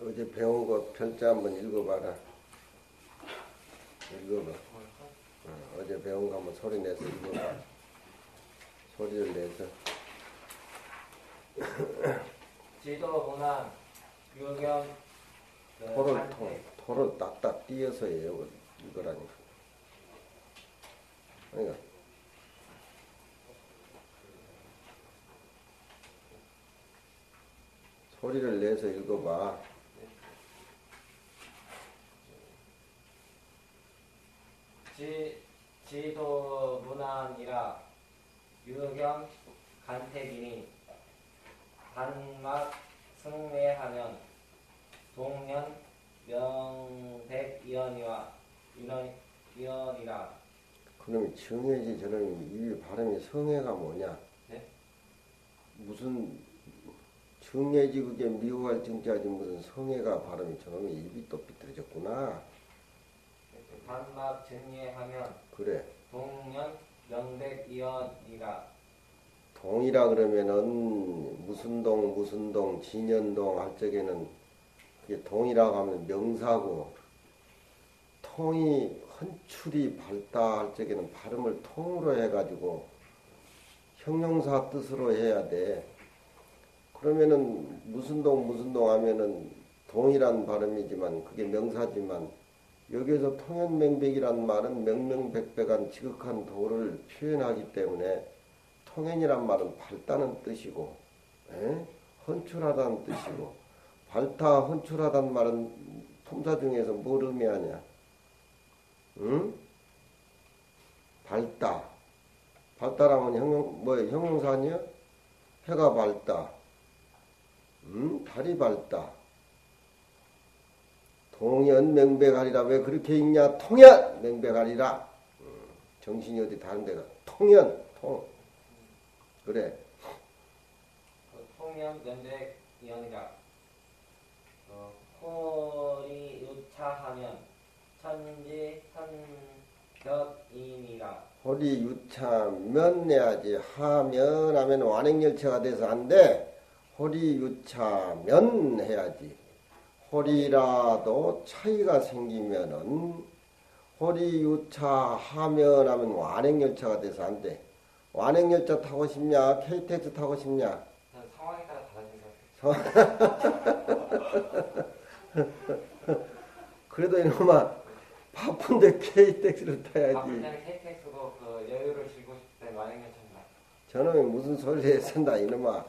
어제 배운 거 편지 한번 읽어봐라. 읽어봐. 어제 배운 거 한번 소리 내서 읽어봐. 소리를 내서. 지도 문안 유경 토를 딱딱 띄어서 읽으라니까. 그러니까 소리를 내서 읽어봐. 지도 문안이라 유경 간택이니 단막 승례하면 동년 명백이언이와 이언이라. 그놈이 정해지 저놈이 이 발음이 성해가 뭐냐? 네? 무슨 정해지 그게 미워할 정자지 무슨 성해가 발음이 저놈이 입이 또 삐뚤어졌구나. 단막 정례하면 그래. 동년 명백이언이라. 동이라 그러면은 무슨 동 진연동 할 적에는 그게 동이라고 하면 명사고, 통이 헌출이 밝다 할 적에는 발음을 통으로 해가지고 형용사 뜻으로 해야 돼. 그러면은 무슨 동 하면은 동이란 발음이지만 그게 명사지만, 여기에서 통연명백이란 말은 명명백백한 지극한 도를 표현하기 때문에 통연이란 말은 밝다는 뜻이고, 헌출하다는 뜻이고, 밝다 헌출하다는 말은 품사 중에서 뭘 의미하냐? 응? 밝다. 밝다라면 형용사 아니야? 해가 밝다. 달이 밝다. 동연 명백하리라. 왜 그렇게 읽냐? 통연 명백하리라. 정신이 어디 다른 데가. 통연. 그래. 통연 명백이언이라. 호리 유차하면 천지 현벽이니라. 호리 유차면 내야지. 하면 하면 완행열차가 돼서 안 돼. 호리 유차면 해야지. 호리라도 차이가 생기면은 호리 유차하면 하면 완행열차가 돼서 안 돼. 완행열차 타고 싶냐? KTX 타고 싶냐? 상황에 따라 달라진 것 같아요. 그래도 이놈아 바쁜데 KTX를 타야지. 바쁜 때는 KTX도 그 여유를 즐기고 싶을 때 완행열차입니다. 저놈이 무슨 소리를 했선다 이놈아.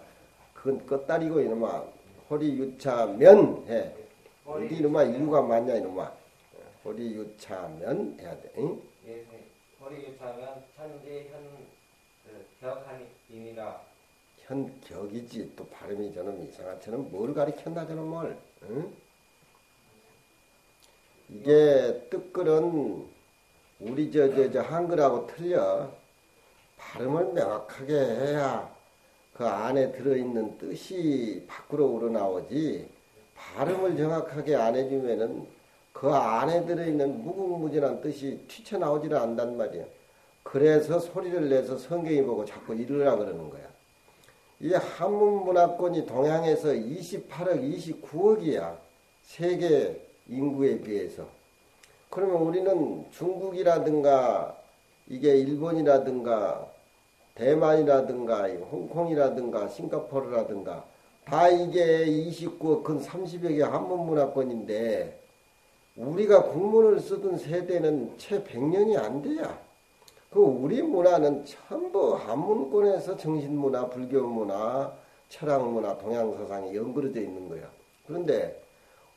그건 껐다리고 이놈아. 호리 유차면 해. 어디 이놈아 이유가 많냐 이놈아. 호리 유차면 해야 돼. 응? 예, 호리 유차면 천지 현벽하니라. 현격이지. 또 발음이 저놈 이상한. 저놈 뭘 가리켰나 저놈을. 응? 이게 뜻글은 우리 저 한글하고 틀려. 발음을 명확하게 해야 그 안에 들어있는 뜻이 밖으로 우러나오지. 발음을 정확하게 안 해주면은 그 안에 들어있는 무궁무진한 뜻이 튀쳐나오지를 않단 말이야. 그래서 소리를 내서 성경이 보고 자꾸 읽으라 그러는 거야. 이 한문문화권이 동양에서 28억, 29억이야. 세계 인구에 비해서. 그러면 우리는 중국이라든가 이게 일본이라든가 대만이라든가 홍콩이라든가 싱가포르라든가 다 이게 29억, 근 30억의 한문문화권인데 우리가 국문을 쓰던 세대는 채 100년이 안 돼야. 그 우리 문화는 전부 한문권에서 정신문화, 불교문화, 철학문화, 동양사상이 연그러져 있는 거야. 그런데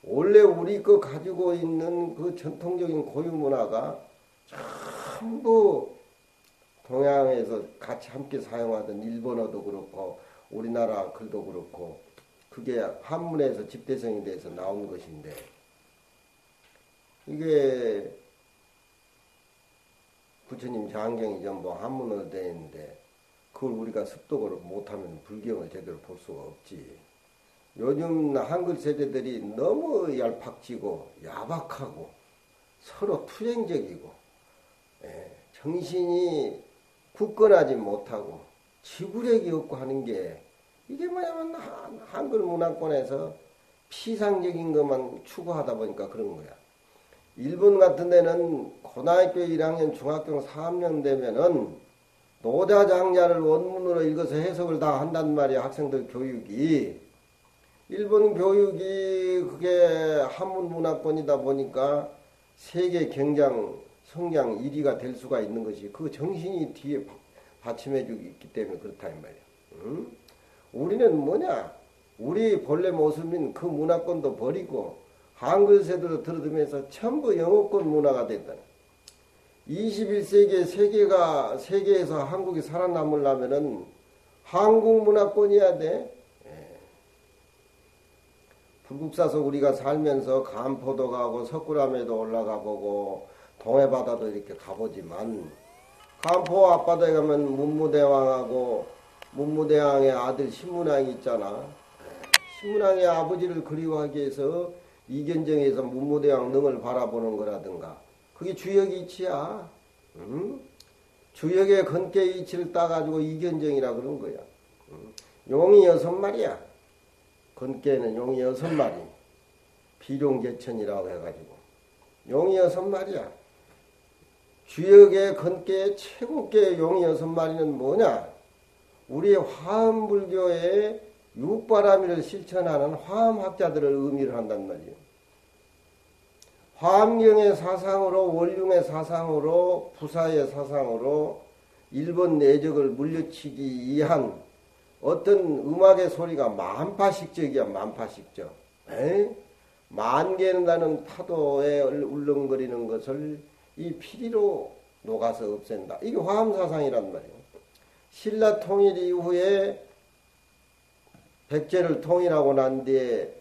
원래 우리 거 가지고 있는 그 전통적인 고유문화가 전부 동양에서 같이 함께 사용하던 일본어도 그렇고 우리나라 글도 그렇고 그게 한문에서 집대성이 돼서 나온 것인데, 이게 부처님 장경이 전부 한문어로 되어 있는데 그걸 우리가 습독을 못하면 불경을 제대로 볼 수가 없지. 요즘 한글 세대들이 너무 얄팍지고 야박하고 서로 투쟁적이고 정신이 굳건하지 못하고 지구력이 없고 하는 게 이게 뭐냐면 한글 문화권에서 피상적인 것만 추구하다 보니까 그런 거야. 일본 같은 데는 고등학교 1학년, 중학교 4학년 되면은 노자장자를 원문으로 읽어서 해석을 다 한단 말이야. 학생들 교육이. 일본 교육이 그게 한문 문화권이다 보니까 세계 경장 성장 1위가 될 수가 있는 것이 그 정신이 뒤에 받침해 주기 있기 때문에 그렇다 이 말이야. 응? 우리는 뭐냐? 우리 본래 모습인 그 문화권도 버리고 한글 세대로 들어들면서 전부 영어권 문화가 됐다. 21세기에 세계에서 한국이 살아남으려면은 한국 문화권이어야 돼. 불국사서 우리가 살면서 간포도 가고 석굴암에도 올라가 보고 동해바다도 이렇게 가보지만 간포 앞바다에 가면 문무대왕하고 문무대왕의 아들 신문왕이 있잖아. 신문왕의 아버지를 그리워하기 위해서 이견정에서 문무대왕 능을 바라보는 거라든가 그게 주역이 이치야. 응? 주역의 건께 이치를 따가지고 이견정이라 그런 거야. 응? 용이 6마리야. 건께는 용이 6마리. 비룡제천이라고 해가지고 용이 6마리야. 주역의 건께 최고께 용이 6마리는 뭐냐? 우리 화엄불교의 육바라밀을 실천하는 화엄학자들을 의미를 한단 말이에요. 화엄경의 사상으로 원융의 사상으로 부사의 사상으로 일본 내적을 물리치기 위한 어떤 음악의 소리가 만파식적이야. 만파식적. 만개는 파도에 울렁거리는 것을 이 피리로 녹아서 없앤다. 이게 화엄사상이란 말이에요. 신라 통일 이후에 백제를 통일하고 난 뒤에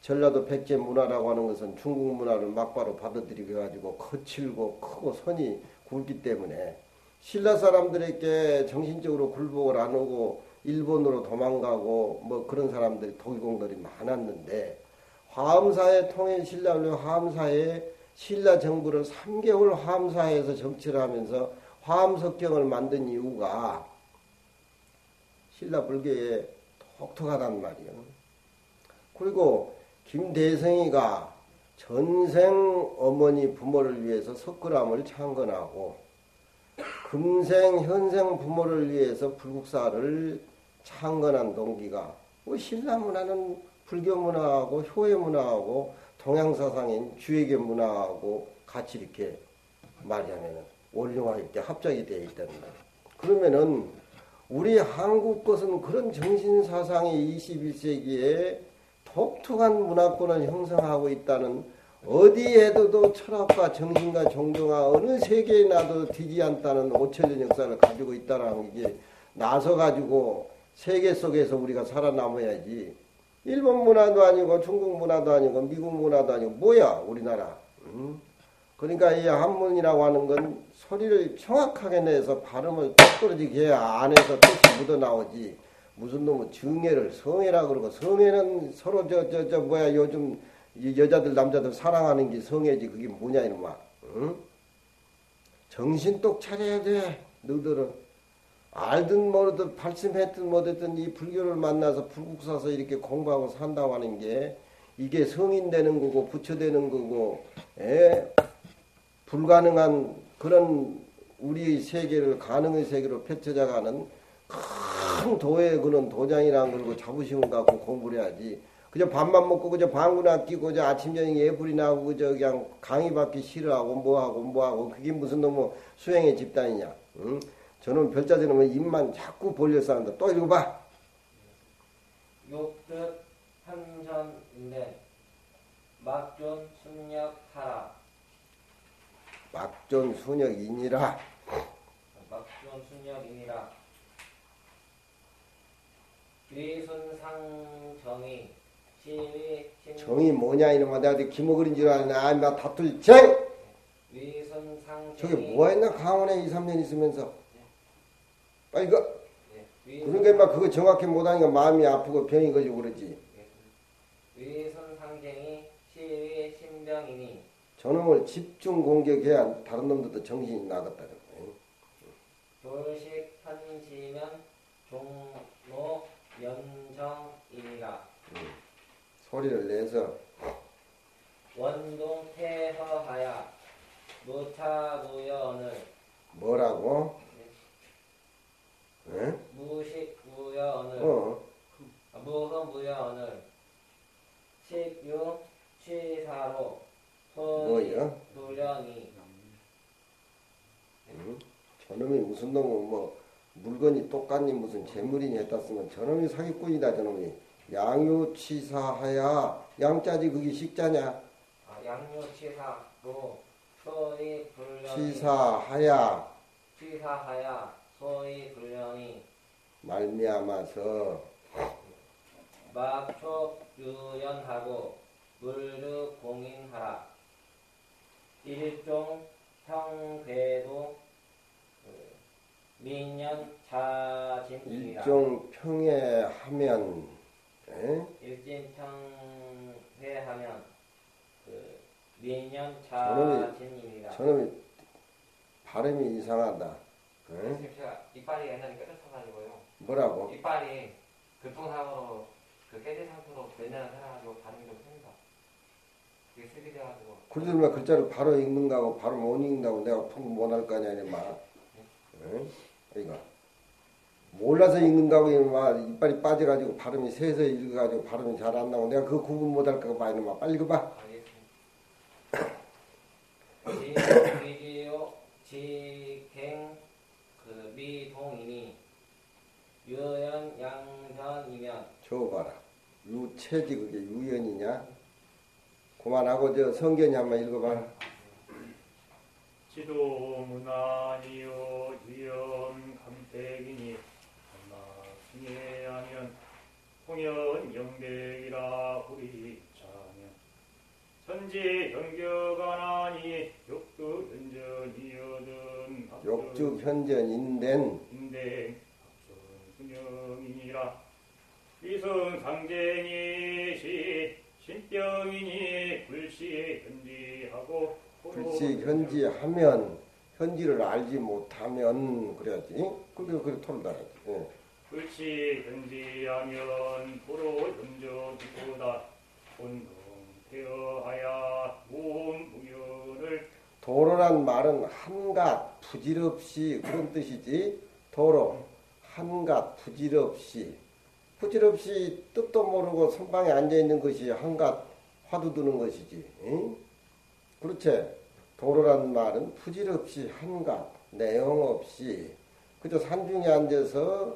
전라도 백제 문화라고 하는 것은 중국 문화를 막바로 받아들이게 가지고 거칠고 크고 선이 굵기 때문에 신라 사람들에게 정신적으로 굴복을 안 하고 일본으로 도망가고 뭐 그런 사람들이 도기공들이 많았는데 화엄사의 통일 신라를 화엄사에 신라 정부를 3개월 화엄사에서 정치를 하면서 화엄석경을 만든 이유가 신라 불교에 독특하단 말이에요. 그리고 김대성이가 전생 어머니 부모를 위해서 석굴암을 창건하고 금생 현생 부모를 위해서 불국사를 창건한 동기가 신라 문화는 불교 문화하고 효의 문화하고 동양사상인 주역의 문화하고 같이 이렇게 말하면 원룡하게 이렇게 합작이 되어 있다는 말이에요. 그러면은 우리 한국 것은 그런 정신사상이 21세기에 독특한 문화권을 형성하고 있다는 어디에도 철학과 정신과 종교가 어느 세계에 나도 뒤지 않다는 5천년 역사를 가지고 있다는 게 나서가지고 세계 속에서 우리가 살아남아야지. 일본 문화도 아니고 중국 문화도 아니고 미국 문화도 아니고 뭐야 우리나라. 그러니까 이 한문이라고 하는 건 소리를 정확하게 내서 발음을 똑부러지게 해야 안에서 뜻이 묻어나오지. 무슨 놈의 정예를 성애라 그러고 성애는 서로 뭐야 요즘 여자들 남자들 사랑하는 게 성애지 그게 뭐냐 이놈아. 응? 정신 똑 차려야 돼. 너희들은 알든 모르든 발심했든 못했든 이 불교를 만나서 불국사서 이렇게 공부하고 산다고 하는 게 이게 성인 되는 거고 부처 되는 거고 불가능한 그런 우리 세계를 가능의 세계로 펼쳐져가는 큰 도에 그런 도장이라는 걸 자부심을 갖고 공부를 해야지. 그저 밥만 먹고 그저 방구나 끼고 저 아침 저녁 예불이 나오고 그저 그냥 강의 받기 싫어하고 뭐하고 그게 무슨 놈의 수행의 집단이냐. 응? 저는 별자들은 입만 자꾸 벌려서 한다. 또 읽어봐. 욕뜻 한전인데 막존 순역하라. 막존 순역이니라. 막존 순역이니라. 위순상정이 시위 정이 뭐냐 이놈아. 내가 기모그린 줄 아네. 나 다툴 쟁. 위순상정이 저게 뭐했나 강원에 2, 3년 있으면서. 빨리 이거. 그러니까 막 그거 정확히 못하니까 마음이 아프고 병이 걸리고 그러지. 위순상정이 시위 신병이니 저놈을 집중 공격해야 다른 놈들도 정신이 나갔다. 돌식 편지면 종로 연정이니라. 소리를 내서 원동태허하야 무차무여언을 뭐라고? 응? 무식무여언을 무흠무여언을 식유 취사로 뭐요? 소리불령이 응? 저놈이 무슨 놈은 뭐 물건이 똑같니 무슨 재물이니 했다 쓰면 저놈이 사기꾼이다 저놈이. 양유치사하야 양자지 그게 식자냐? 양유치사로 소리불령이 치사하야 취사하야 소리불령이 말미암아서 막촉유연하고 물류공인하라. 일종 평궤도 민연자진이라. 일종 평해하면 에? 일진평회하면 민연자진이라. 저놈이 발음이 이상하다. 에? 선생님 제가 이빨이 옛날에 깨졌어가지고요. 뭐라고? 이빨이 교통사고로 그 깨진 상태로 몇 년을 살아가지고 발음이 좀 셉니다. 그게 슬기 돼가지고. 그러더니 글자를 바로 읽는다고 바로 못 읽는다고 내가 풍부 못할 거 아니야 이마. 응? 이거 몰라서 읽는다고 이마 이빨이 빠져가지고 발음이 새서 읽어가지고 발음이 잘 안 나오고 내가 그 구분 못할까 봐 이놈아 빨리 읽어봐. 알겠습니다. 지지요 지갱 그 미동이니 유연 양변이면 저 봐라. 유체지 그게 유연이냐? 그만하고 저 성견이 한번 읽어봐. 지도문화니요 유연 감택이니 한마승해하면 홍연 영백이라 우리 자면 선지 현격하나니 욕두 현전이여든 욕주 현전인된 인댕 합천순영이니라 위성상쟁이시 신병이니 불시 현지하고 불시 현지하면 현지를 알지 못하면 그래야지. 그래 털어놔야지. 예. 불시 현지하면 도로 염전보다 혼동되어하야 무무연을 도로란 말은 한갓 부질없이 그런 뜻이지. 도로 한갓 부질없이 뜻도 모르고 선방에 앉아 있는 것이 한갓 화두 드는 것이지. 응? 그렇지. 도로란 말은 부질없이 한갓 내용 없이 그저 산중에 앉아서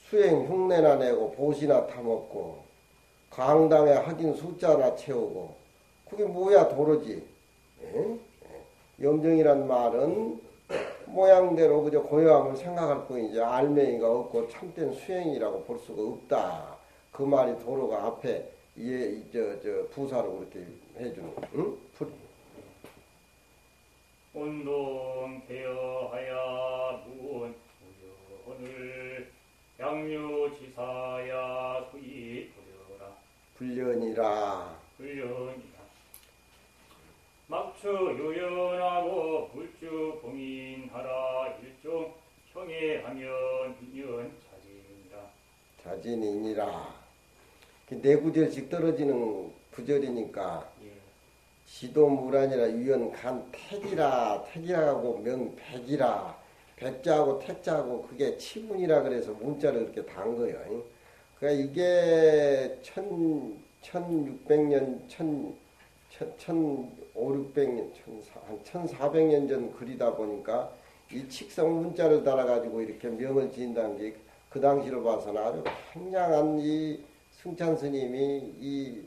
수행 흉내나 내고 보시나 타먹고 강당에 하긴 숫자나 채우고 그게 뭐야 도로지. 응? 염정이란 말은 모양대로 그저 고요함을 생각할 뿐이지 알맹이가 없고 참된 수행이라고 볼 수가 없다. 그 말이 도로가 앞에 부사로 그렇게 해주는. 응? 운동되어하야 무언을 양유지사야 수이 부려라 불련이라. 불련이라 막추 유연하고 불주 봉인하라 일종 형해하면 인연 자진이라 자진이니라. 네 구절씩 떨어지는 구절이니까 예. 지도무란이라 유연 간 택이라고 명백이라 백자하고 택자하고 그게 치분이라 그래서 문자를 이렇게 단 거예요. 그러니까 이게 1600년 1500년 한 1400년 전 글이다 보니까 이 칙성 문자를 달아가지고 이렇게 명을 지은다는 게 그 당시로 봐서는 아주 굉장한 이 승찬 스님이 이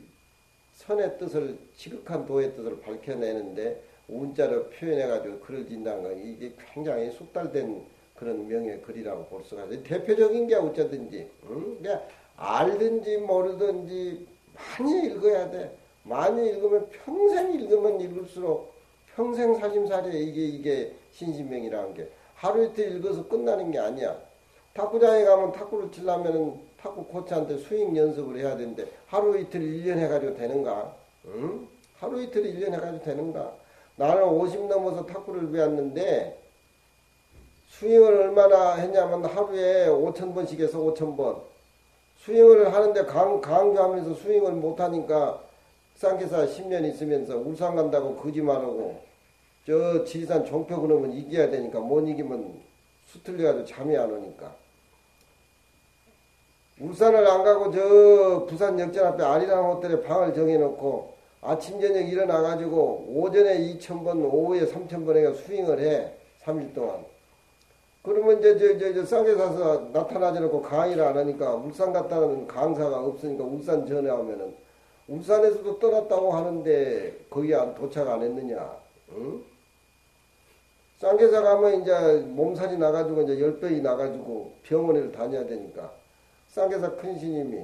선의 뜻을 지극한 도의 뜻을 밝혀내는데 운자로 표현해가지고 글을 짓는다는 건 이게 굉장히 숙달된 그런 명의 글이라고 볼 수가 있어요. 대표적인 게 어쩌든지 그러니까 알든지 모르든지 많이 읽어야 돼. 많이 읽으면 평생 읽으면 읽을수록 평생 살림살이에 이게 신신명이라는 게 하루 이틀 읽어서 끝나는 게 아니야. 탁구장에 가면 탁구를 치려면은 탁구 코치한테 스윙 연습을 해야 되는데 하루 이틀 1년 해가지고 되는가? 응? 하루 이틀 1년 해가지고 되는가? 나는 50 넘어서 탁구를 배웠는데 스윙을 얼마나 했냐면 하루에 5,000번씩 해서 5,000번. 스윙을 하는데 강조하면서 스윙을 못하니까 쌍계사 10년 있으면서 울산 간다고 거짓말하고 저 지리산 종표 그러면 이겨야 되니까 못 이기면 수틀려가지고 잠이 안 오니까 울산을 안 가고 저 부산 역전 앞에 아리랑 호텔에 방을 정해놓고 아침 저녁 일어나가지고 오전에 2,000번 오후에 3,000번 해가 스윙을 해 3일 동안. 그러면 이제 쌍계사서 나타나지 않고 강의를 안 하니까 울산 갔다는 강사가 없으니까 울산 전화하면은 울산에서도 떠났다고 하는데 거기 도착 안 했느냐? 응? 쌍계사 가면 이제 몸살이 나가지고 이제 열병이 나가지고 병원을 다녀야 되니까 쌍계사 큰 스님이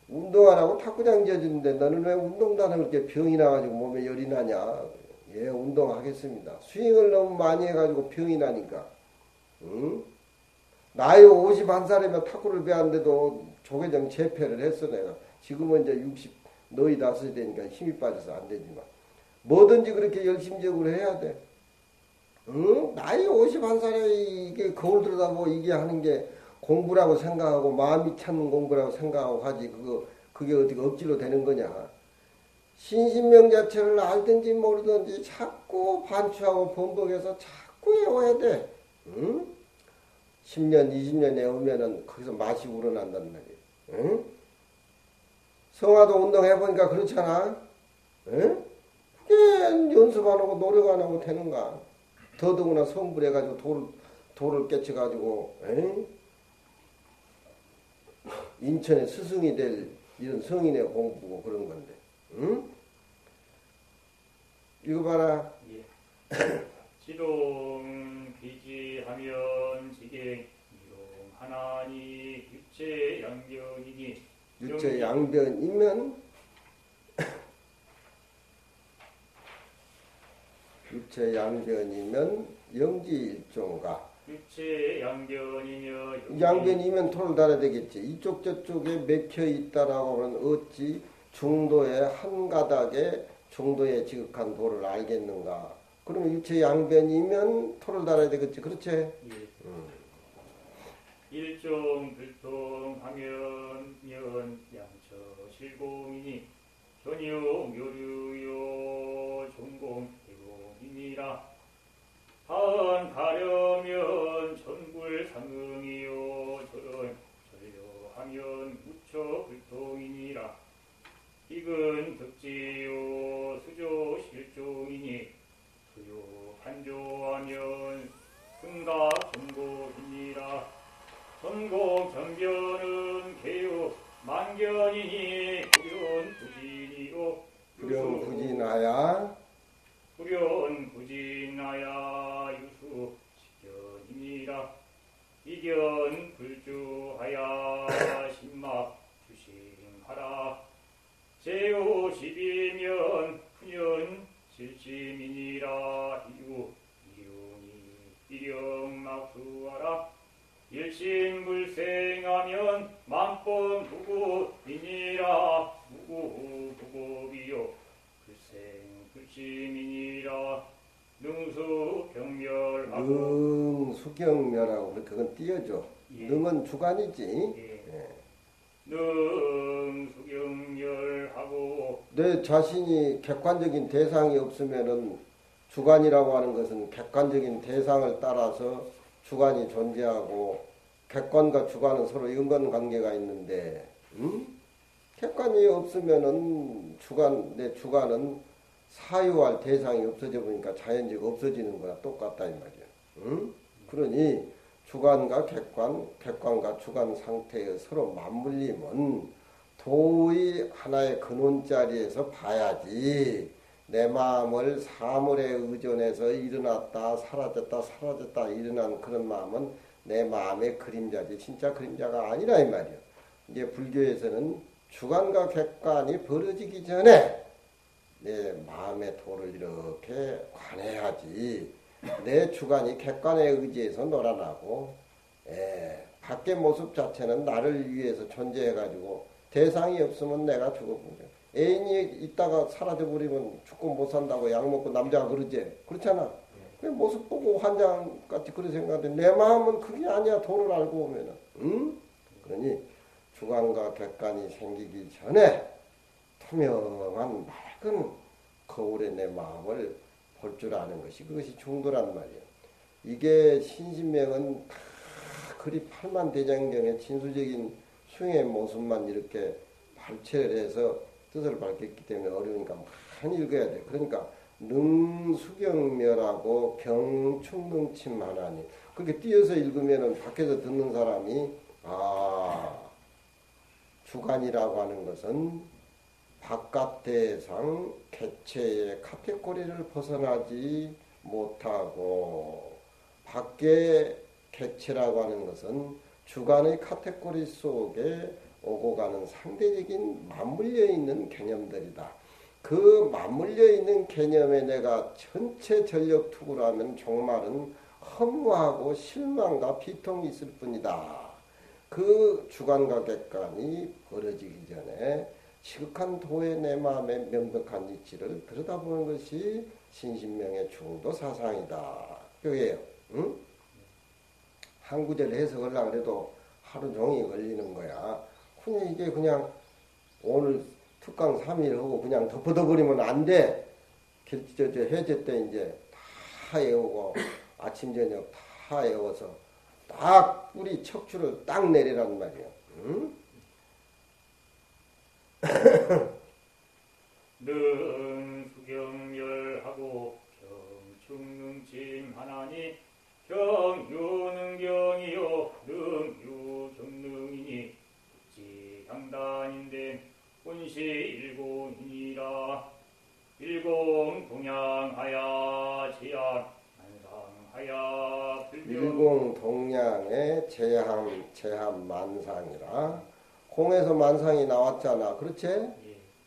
운동 안 하고 탁구장 지어주는데 너는 왜 운동도 안 하고 이렇게 병이 나가지고 몸에 열이 나냐? 예, 운동하겠습니다. 스윙을 너무 많이 해가지고 병이 나니까. 응? 나이 51살이면 탁구를 배웠는데도 조계정 재패를 했어 내가. 지금은 이제 60 너희 다섯이 되니까 힘이 빠져서 안 되지만 뭐든지 그렇게 열심적으로 해야 돼. 응? 나이 51살에 이게 거울 들여다보고 이게 하는 게 공부라고 생각하고 마음이 찾는 공부라고 생각하고 하지 그게 어떻게 억지로 되는 거냐. 신신명 자체를 알든지 모르든지 자꾸 반추하고 번복해서 자꾸 외워야 돼. 응? 10년 20년 외우면은 거기서 맛이 우러난단 말이야. 응? 성화도 운동해보니까 그렇잖아. 응? 그게 연습 안 하고 노력 안 하고 되는가. 더더구나 성불해가지고 돌을 깨쳐가지고 응? 인천에 스승이 될 이런 성인의 공부고 그런 건데. 응? 이거 봐라. 예. 지동 비지하면 지경 이동 하나니 육체 양변이니 육체 양변이면 육체 양변이면 영지일종가. 육체 양변이며 양변이면 토를 달아야 되겠지. 이쪽 저쪽에 맥혀 있다라고 하면 어찌 중도의 한 가닥에 중도에 지극한 도를 알겠는가. 그러면 육체 양변이면 토를 달아야 되겠지. 그렇지? 예. 일종 불통하면 양처 실공이니 견유 묘류요 종공 대공이니라. 한 가려면 전굴 상응이요 저런 전료하면 무처 불통이니라. 이근 덕지요 수조 실종이니 수요 반조하면 승가 전고이니라. 전공 전변은 개요 만견이니 불연 부진이요 불연 부진하야 불연 부진하야 유수 식견이니라. 이견 불주하야 신막 주심하라. 제오 12면 푸년 실심이니라. 이유 이룡이 이령막수하라. 일심불생하면 만번 부고이니라. 무고부고비요 불생불심이니라. 능수경멸하고 수경멸하고 그건 띄어줘. 예. 능은 주관이지. 예. 예. 능수경멸하고 내 자신이 객관적인 대상이 없으면은 주관이라고 하는 것은 객관적인 대상을 따라서 주관이 존재하고 객관과 주관은 서로 인간관계가 있는데 객관이 없으면은 내 주관은 사유할 대상이 없어져 보니까 자연적 없어지는 거나 똑같다 이 말이야. 그러니 주관과 객관과 주관 상태의 서로 맞물림은 도의 하나의 근원자리에서 봐야지. 내 마음을 사물에 의존해서 일어났다 사라졌다 일어난 그런 마음은 내 마음의 그림자지 진짜 그림자가 아니라 이 말이야. 이제 불교에서는 주관과 객관이 벌어지기 전에 내 마음의 도를 이렇게 관해야지. 내 주관이 객관에 의지해서 놀아나고 밖의 모습 자체는 나를 위해서 존재해가지고 대상이 없으면 내가 죽어버려. 애인이 있다가 사라져버리면 죽고 못 산다고 약 먹고 남자가 그러지. 그렇잖아. 그냥 모습 보고 환장같이 그런 생각인데 내 마음은 그게 아니야. 도를 알고 오면은. 그러니 주간과 객관이 생기기 전에 투명한 맑은 거울에 내 마음을 볼 줄 아는 것이 그것이 중도란 말이에요. 이게 신신명은 다 그리 팔만대장경의 진수적인 수행의 모습만 이렇게 발췌를 해서 뜻을 밝혔기 때문에 어려우니까 많이 읽어야 돼. 그러니까 능수경멸하고 경충능침하나니 그렇게 띄어서 읽으면은 밖에서 듣는 사람이 주관이라고 하는 것은 바깥 대상 개체의 카테고리를 벗어나지 못하고 밖에 개체라고 하는 것은 주관의 카테고리 속에 오고 가는 상대적인 맞물려 있는 개념들이다. 그 맞물려 있는 개념에 내가 전체 전력 투구를 하면 종말은 허무하고 실망과 비통이 있을 뿐이다. 그 주관과 객관이 벌어지기 전에 지극한 도의 내 마음의 명백한 이치를 들여다보는 것이 신신명의 중도 사상이다. 그게요. 응? 한 구절 해석하려고 해도 하루 종일 걸리는 거야. 그냥 이게 그냥 오늘 특강 3일 하고 그냥 덮어버리면 안 돼. 해제 때 이제 다 외우고 아침 저녁 다 외워서 딱 뿌리 척추를 딱 내리란 말이야. 응? 능수경멸하고 경충능침하나니 경유능경이요 능유경능이니 지향단인데 혼시일공이니라 일공동양하야 제한만상하야 일공동양의 제한만상이라 공에서 만상이 나왔잖아. 그렇지?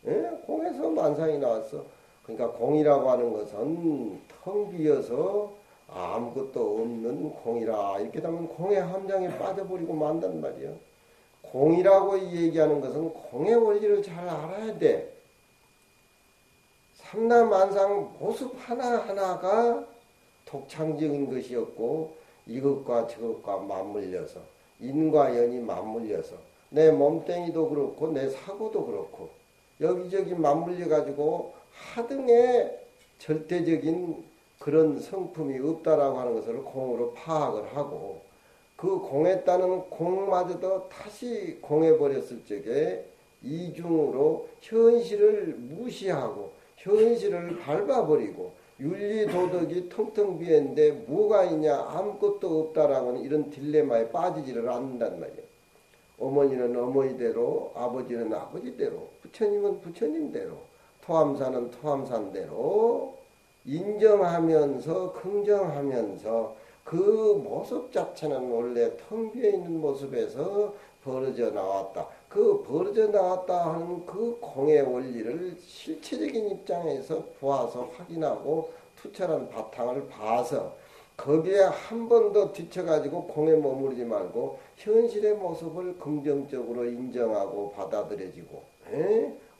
예, 공에서 만상이 나왔어. 그러니까 공이라고 하는 것은 텅 비어서 아무것도 없는 공이라 이렇게 되면 공의 함정에 빠져버리고 만단 말이야. 공이라고 얘기하는 것은 공의 원리를 잘 알아야 돼. 삼라만상 모습 하나하나가 독창적인 것이었고 이것과 저것과 맞물려서 인과 연이 맞물려서 내 몸뚱이도 그렇고 내 사고도 그렇고 여기저기 맞물려 가지고 하등의 절대적인 그런 성품이 없다라고 하는 것을 공으로 파악을 하고 그 공에 따른 공마저도 다시 공해버렸을 적에 이중으로 현실을 무시하고 현실을 밟아버리고 윤리도덕이 텅텅 비었는데 뭐가 있냐 아무것도 없다라고 하는 이런 딜레마에 빠지지를 않는단 말이에요. 어머니는 어머니대로 아버지는 아버지대로 부처님은 부처님대로 토함사는 토함산대로 인정하면서 긍정하면서 그 모습 자체는 원래 텅 비어있는 모습에서 벌어져 나왔다. 그 벌어져 나왔다 하는 그 공의 원리를 실체적인 입장에서 보아서 확인하고 투철한 바탕을 봐서 거기에 한 번 더 뒤쳐가지고 공에 머무르지 말고 현실의 모습을 긍정적으로 인정하고 받아들여지고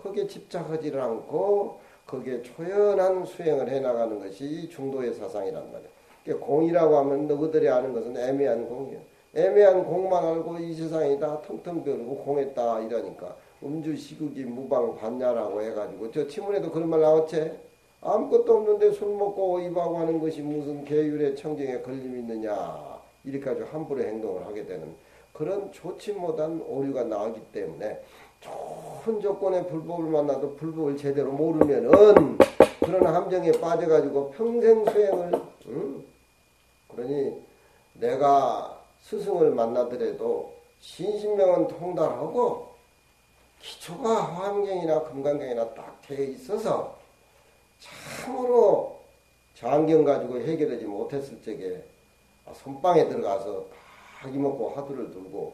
거기에 집착하지를 않고 거기에 초연한 수행을 해나가는 것이 중도의 사상이란 말이에요. 그러니까 공이라고 하면 너희들이 아는 것은 애매한 공이에요. 애매한 공만 알고 이 세상이 다 텅텅 비어있고 공했다 이러니까 음주시국이 무방반야라고 해가지고 저 친문에도 그런 말 나왔지. 아무것도 없는데 술 먹고 입하고 하는 것이 무슨 계율의 청정에 걸림이 있느냐 이렇게 가지고 함부로 행동을 하게 되는 그런 좋지 못한 오류가 나오기 때문에 좋은 조건의 불법을 만나도 불법을 제대로 모르면은 그런 함정에 빠져가지고 평생 수행을 그러니 내가 스승을 만나더라도 신신명은 통달하고 기초가 화엄경이나 금강경이나 딱 되어 있어서 참으로 장경 가지고 해결하지 못했을 적에 선방에 들어가서 딱 이먹고 화두를 들고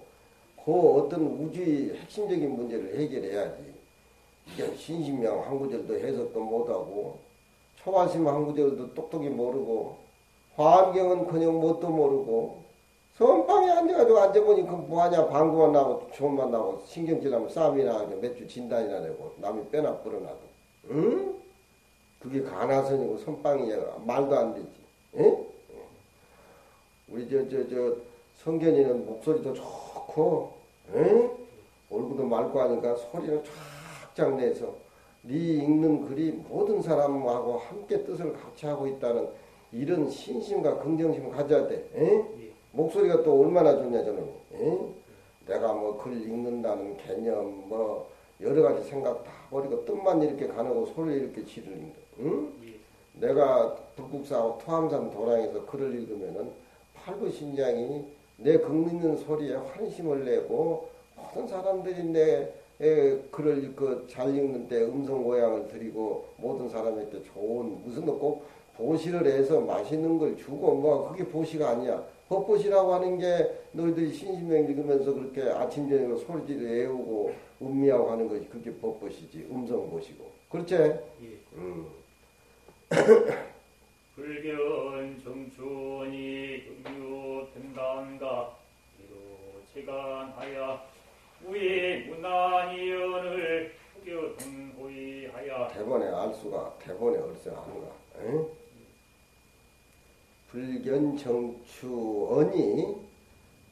그 어떤 우주의 핵심적인 문제를 해결해야지. 이게 신신명 한 구절도 해석도 못하고 초발심 한 구절도 똑똑히 모르고 화엄경은 뭣도 모르고 선방에 앉아가지고 앉아보니 그 뭐하냐 방구만 나고 조문만 나고 신경질하면 싸움이나 하고 맥주 진단이나 내고 남이 빼나 불어나도 응? 그게 가나선이고 선방이야 말도 안 되지. 에? 우리 성견이는 목소리도 좋고 에? 얼굴도 맑고 하니까 소리를 쫙쫙 내서 네 읽는 글이 모든 사람하고 함께 뜻을 같이 하고 있다는 이런 신심과 긍정심을 가져야 돼. 에? 목소리가 또 얼마나 좋냐 저놈이. 에? 내가 뭐 글 읽는다는 개념 뭐 여러 가지 생각 다 버리고 뜻만 이렇게 가누고 소리를 이렇게 지르는 거. 응? 내가 불국사하고 토함산 도량에서 글을 읽으면은 팔부신장이 내 긁는 소리에 환심을 내고 모든 사람들이 내 글을 잘 읽는데 음성 고향을 드리고 모든 사람에게 좋은 무슨 꼭 보시를 해서 맛있는 걸 주고 뭐 그게 보시가 아니야. 법보시라고 하는 게 너희들이 신신명 읽으면서 그렇게 아침 저녁으로 소리지를 외우고 음미하고 하는 것이 그게 법보시지. 음성 보시고 그렇지? 불견 정춘이 음유 등단가 이로 체간하여 우의 문안이연을 후견호의하여 대본에 알 수가 대본에 얼싸하는가? 불견 정추언이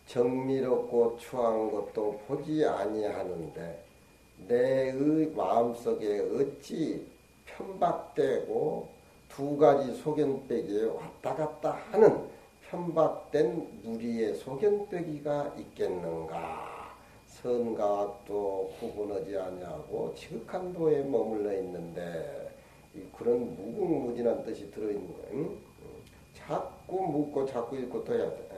정미롭고 추한 것도 보지 아니하는데 내의 마음속에 어찌 편박되고 두 가지 소견빼기에 왔다 갔다 하는 편박된 무리의 소견빼기가 있겠는가? 선과악도 구분하지 아니하고 지극한 도에 머물러 있는데 그런 무궁무진한 뜻이 들어있는 거예요. 응? 자꾸 묻고 자꾸 읽고 또 해야 돼.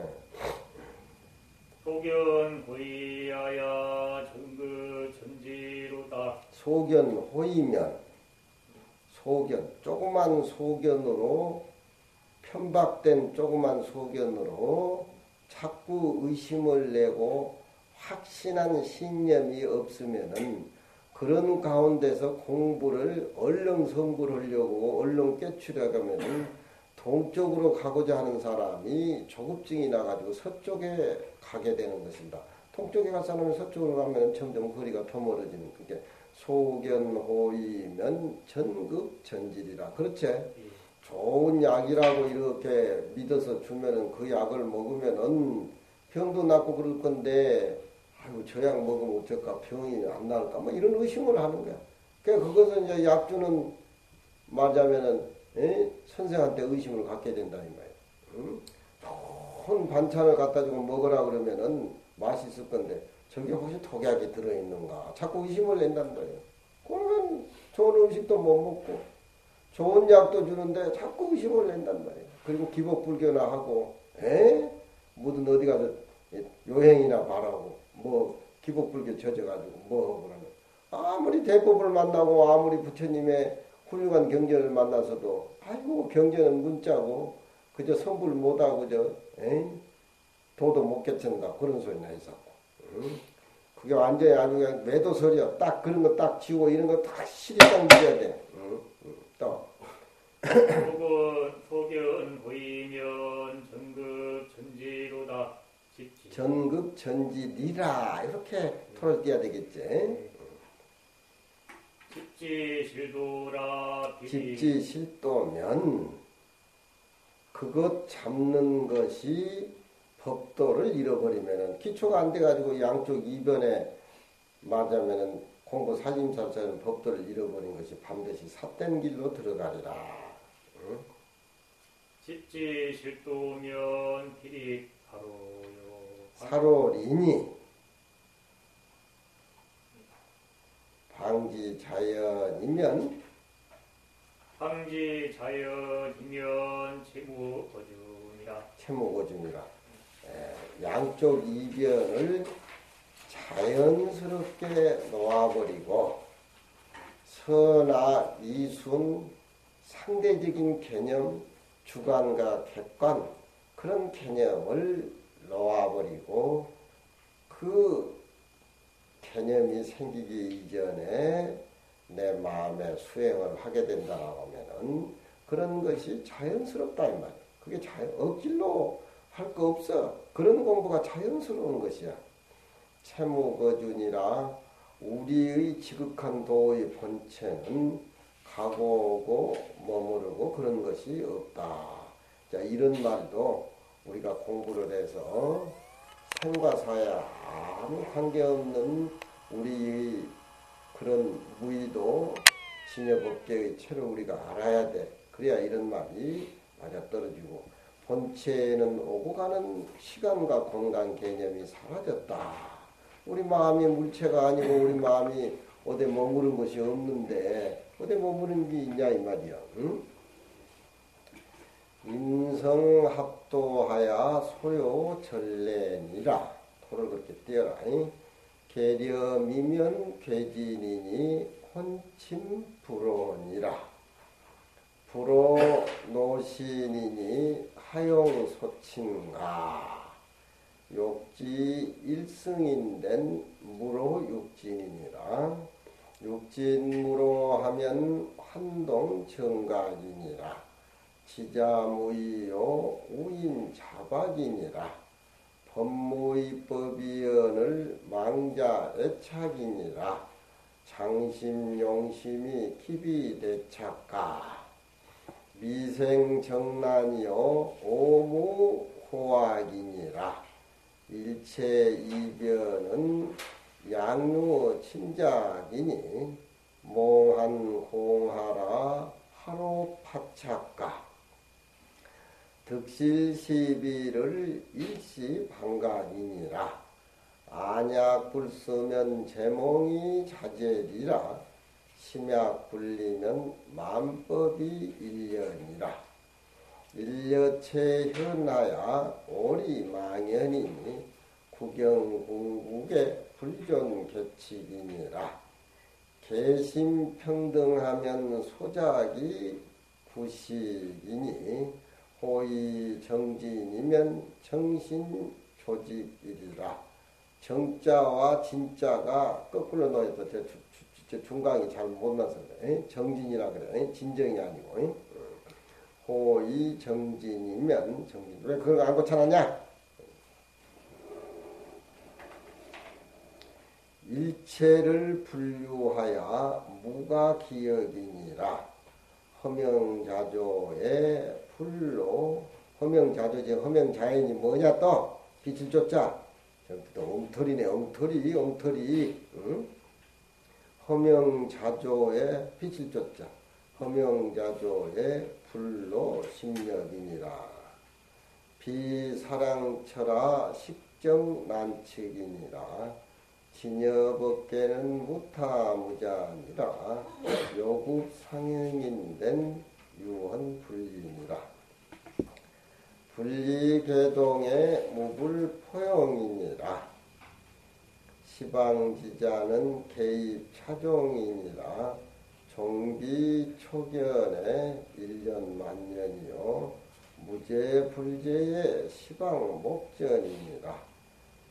소견호의하여 정그 전지로다. 소견호의면 소견 조그만 소견으로 편박된 조그만 소견으로 자꾸 의심을 내고 확신한 신념이 없으면은 그런 가운데서 공부를 얼른 성불하려고 얼른 깨추려가면은 동쪽으로 가고자 하는 사람이 조급증이 나가지고 서쪽에 가게 되는 것입니다. 동쪽에 가서는 서쪽으로 가면 점점 거리가 더 멀어지는 그게 소견호의면 전급전질이라. 그렇지? 좋은 약이라고 이렇게 믿어서 주면은 그 약을 먹으면은 병도 낫고 그럴 건데 아이고 저 약 먹으면 어쩔까 병이 안 나을까 뭐 이런 의심을 하는 거야. 그러니까 그것은 이제 약주는 말하자면은 선생한테 의심을 갖게 된다 이 말이야. 좋은 반찬을 갖다 주고 먹으라 그러면은 맛있을 건데 저게 혹시 독약이 들어있는가 자꾸 의심을 낸단 말이야. 그러면 좋은 음식도 못 먹고 좋은 약도 주는데 자꾸 의심을 낸단 말이야. 그리고 기복불교나 하고 뭐든 어디 가서 요행이나 바라고 뭐 기복불교 젖어가지고 뭐 그러면 아무리 대법을 만나고 아무리 부처님의 훌륭한 경전을 만나서도 아이고 경전은 문자고 그저 성불 못하고 도도 못 깨친다 그런 소리나 했었고 그게 완전히 아주 그냥 매도설이야. 딱 그런 거 딱 지우고 이런 거 다 실이딱 믿어야 돼. 또 소견호의면 전급전지로다. 전급전지리라 이렇게 토를 띄어야 되겠지. 집지실도라. 집지실도면 그것 잡는 것이 법도를 잃어버리면은 기초가 안 돼가지고 양쪽 이변에 맞으면은 공부 사심사처럼 법도를 잃어버린 것이 반드시 삿된 길로 들어가리라. 응? 집지실도면 필히 가로요. 사로리니 방지자연이면 방지자연이면 채무거중이라. 채무거중이라. 양쪽 이변을 자연스럽게 놓아버리고 선악, 이순, 상대적인 개념, 주관과 객관 그런 개념을 놓아버리고 그 개념이 생기기 이전에 내 마음에 수행을 하게 된다고 하면은 그런 것이 자연스럽다 이 말이야. 그게 억질로 할 거 없어. 그런 공부가 자연스러운 것이야. 채무거준이라 우리의 지극한 도의 본체는 가고오고 머무르고 그런 것이 없다. 자, 이런 말도 우리가 공부를 해서 생과 사에 아무 관계없는 우리 그런 무의도 진여법계의 체를 우리가 알아야 돼. 그래야 이런 말이 맞아떨어지고 본체에는 오고 가는 시간과 공간 개념이 사라졌다. 우리 마음이 물체가 아니고 우리 마음이 어디 머무른 것이 없는데 어디 머무른 게 있냐 이 말이야. 응? 인성합도하야 소요 전례니라. 토를 그렇게 띄어라. 계렴이면 괴진이니 혼침 불원이라. 불호노신이니 하용소친가. 욕지 일승인된 무로육진이니라. 육진무로 하면 환동정각이니라. 지자무이요 우인자박이니라. 법무의법위원을 망자애착이니라. 장심용심이 기비대착가. 미생정난이요 오무호학이니라. 일체이변은 양유 친작이니 몽한공하라 하루파착가. 득실시비를 일시방각이니라. 안약불쓰면 제몽이 자제리라. 심약불리면 만법이 일련이라. 일여체 현하야 오리망연이니 구경궁국의 불존개칙이니라. 개심평등하면 소작이 구식이니 호의정진이면 정신조직이리라. 정자와 진자가 거꾸로 넣어서 중강이 잘 못 나서 그래. 정진이라 그래. 진정이 아니고. 호의정진이면 정진. 왜 그걸 안 고쳐놨냐? 일체를 분류하여 무가기역이니라. 허명자조의 불로. 허명자조지. 허명자연이 뭐냐 또? 빛을 쫓자. 또 엉터리네. 엉터리. 응? 허명자조의 빛을 쫓자. 허명자조의 불로 심력이니라. 비사랑처라 식정난측이니라. 진여법계는 무타무자니라. 요급상행인된 유헌불리니라. 분리계동의 무불포용이니라. 시방지자는 개입차종이니라. 종비초견의 일년만년이요 무죄불죄의 시방목전이니라.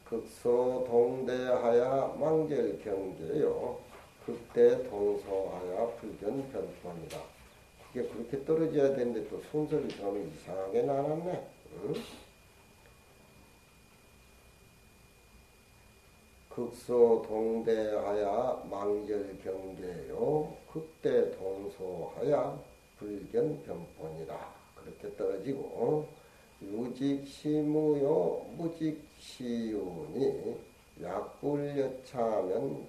극소동대하야 망절경계요 극대동소하야 불견변포니라. 그게 그렇게 떨어져야 되는데 또 순서를 좀 이상하게 나눴네. 응? 극소동대하야 망절경계요 극대동소하야 불견변포니라. 그렇게 떨어지고 유직시무요 무직시윤이 약불여차하면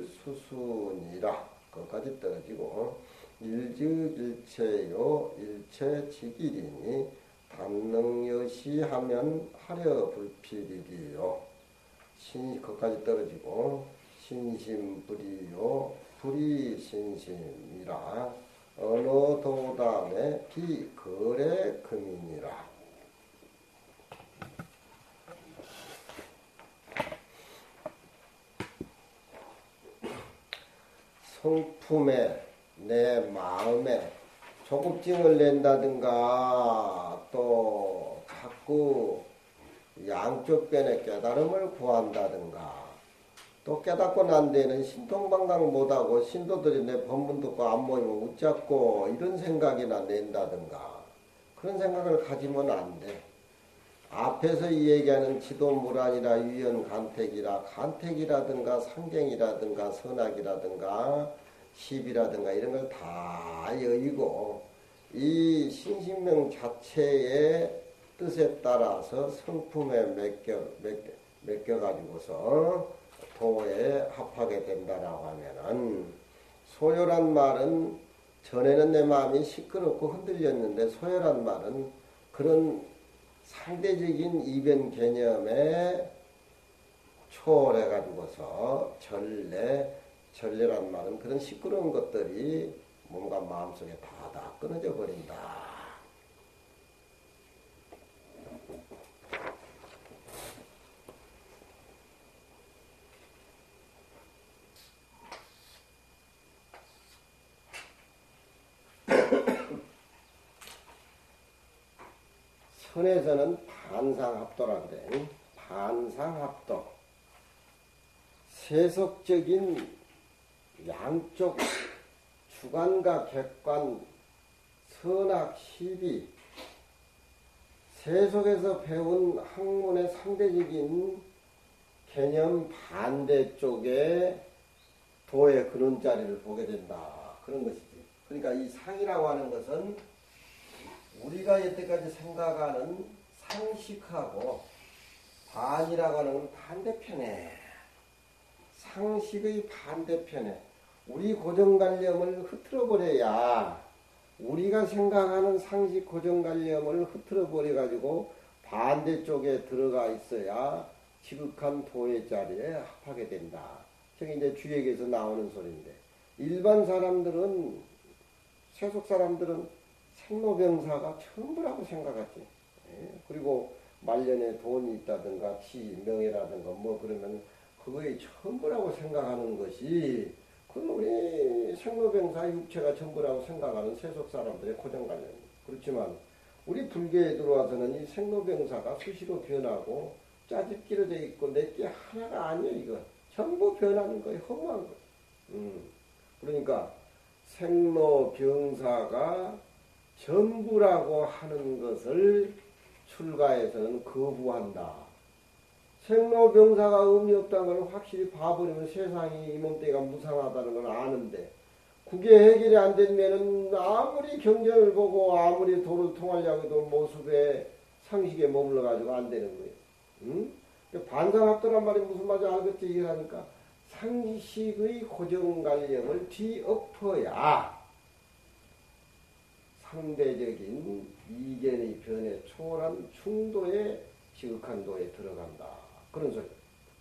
필불수순이라. 거기까지 떨어지고 일즉일체요 일체직일이니 담능여시하면 하려불필이리요. 거기까지 떨어지고 신심불이요 불이신심이라. 언어도담의 비거래금이니라. 성품에 내 마음에 조급증을 낸다든가 또 자꾸 양쪽 변에 깨달음을 구한다든가 또 깨닫고 난 데는 신통방광 못하고 신도들이 내 법문 듣고 안 모이면 웃잡고 이런 생각이나 낸다든가 그런 생각을 가지면 안 돼. 앞에서 이 얘기하는 지도무란이라 유연간택이라 간택이라든가 상경이라든가 선악이라든가 시비라든가 이런 걸 다 여의고 이 신신명 자체의 뜻에 따라서 성품에 맡겨가지고서 도에 합하게 된다라고 하면은 소요란 말은 전에는 내 마음이 시끄럽고 흔들렸는데 소요란 말은 그런 상대적인 이변 개념에 초월해가지고서 전례란 말은 그런 시끄러운 것들이 몸과 마음속에 다 끊어져 버린다. 선에서는 반상합도라 그래. 반상합도. 세속적인 양쪽 주관과 객관, 선악, 시비, 세속에서 배운 학문의 상대적인 개념 반대쪽에 도의 근원자리를 보게 된다. 그런 것이지. 그러니까 이 상이라고 하는 것은 우리가 여태까지 생각하는 상식하고 반이라고 하는 건 반대편에, 상식의 반대편에 우리 고정관념을 흐트러버려야, 우리가 생각하는 상식 고정관념을 흐트러버려가지고 반대쪽에 들어가 있어야 지극한 도의 자리에 합하게 된다. 저게 이제 주역에서 나오는 소리인데, 일반 사람들은, 세속 사람들은 생로병사가 전부라고 생각하지. 그리고 말년에 돈이 있다든가 지, 명예라든가 뭐 그러면 그거에 전부라고 생각하는 것이, 그건 우리 생로병사 육체가 전부라고 생각하는 세속 사람들의 고정관념. 그렇지만 우리 불교에 들어와서는 이 생로병사가 수시로 변하고 짜집기로 되어 있고 내게 하나가 아니에요. 이거 전부 변하는 거예요. 허무한 거예요. 그러니까 생로병사가 전부라고 하는 것을 출가에서는 거부한다. 생로병사가 의미 없다는 걸 확실히 봐버리면 세상이 이 몸뚱이가 무상하다는 걸 아는데, 그게 해결이 안 되면은 아무리 경전을 보고 아무리 도를 통하려고 해도 모습에 상식에 머물러가지고 안 되는 거예요. 응? 반상합도란 말이 무슨 말인지 알겠지? 이걸 하니까 상식의 고정관념을 뒤엎어야 상대적인 이견의 변에 초월한 중도의 지극한 도에 들어간다. 그런 소리.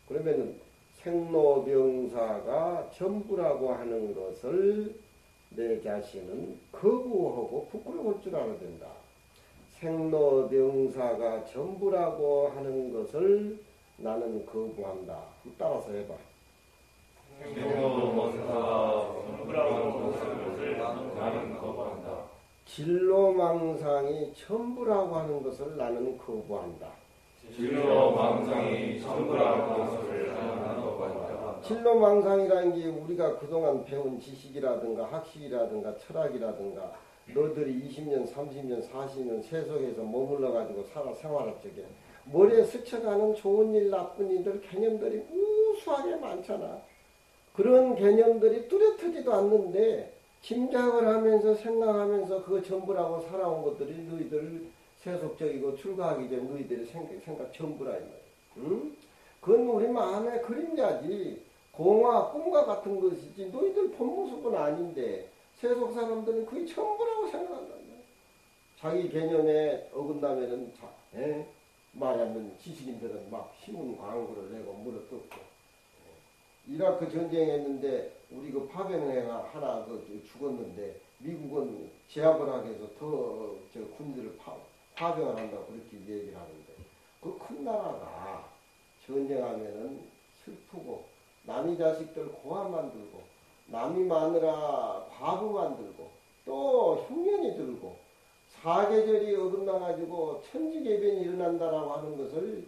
그러면은 생로병사가 전부라고 하는 것을 내 자신은 거부하고 부끄러울 줄 알아야 된다. 생로병사가 전부라고 하는 것을 나는 거부한다. 따라서 해봐. 생로병사가 전부라고 하는 것을 나는 거부한다. 진로망상이 전부라고 하는 것을 나는 거부한다. 진로망상이 전부라고 하는 것을 나는 거부한다. 진로망상이라는 게 우리가 그동안 배운 지식이라든가 학식이라든가 철학이라든가 너들이 20년, 30년, 40년 세속에서 머물러가지고 생활할 적에 머리에 스쳐가는 좋은 일, 나쁜 일들 개념들이 우수하게 많잖아. 그런 개념들이 뚜렷하지도 않는데 짐작을 하면서 생각하면서 그거 전부라고 살아온 것들이 너희들 세속적이고 출가하기 전에 너희들의 생각 전부라 이 말이야. 응? 그건 우리 마음의 그림자지. 공화, 꿈과 같은 것이지 너희들 본 모습은 아닌데 세속 사람들은 그게 전부라고 생각한다. 자기 개념에 어긋나면은 말하면 지식인들은 막 신문 광고를 내고 물어뜯고. 이라크 전쟁했는데 우리 그 파병 하나 죽었는데 미국은 제압을 하기 위해서 더 군대를 파병을 한다고 그렇게 얘기를 하는데, 그 큰 나라가 전쟁하면은 슬프고 남이 자식들 고아 만들고 남이 마누라 과부 만들고 또 흉년이 들고 사계절이 어긋나가지고 천지개변이 일어난다라고 하는 것을,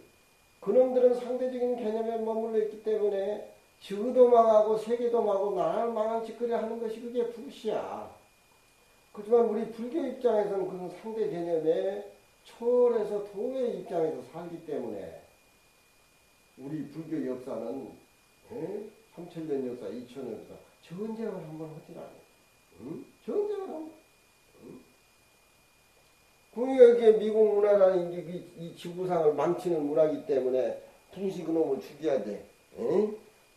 그놈들은 상대적인 개념에 머물러 있기 때문에 지구도 망하고 세계도 망하고 나라를 망한 짓거리 하는 것이 그게 불시야. 그렇지만 우리 불교 입장에서는 그런 상대 개념에 초월해서 도의 입장에서 살기 때문에 우리 불교 역사는 3,000년 역사, 2,000년 역사 전쟁을 한번 하질 않아요. 응? 전쟁을 한번. 궁극의 미국 문화라는 이 지구상을 망치는 문화이기 때문에 부시 그놈을 죽여야 돼. 에?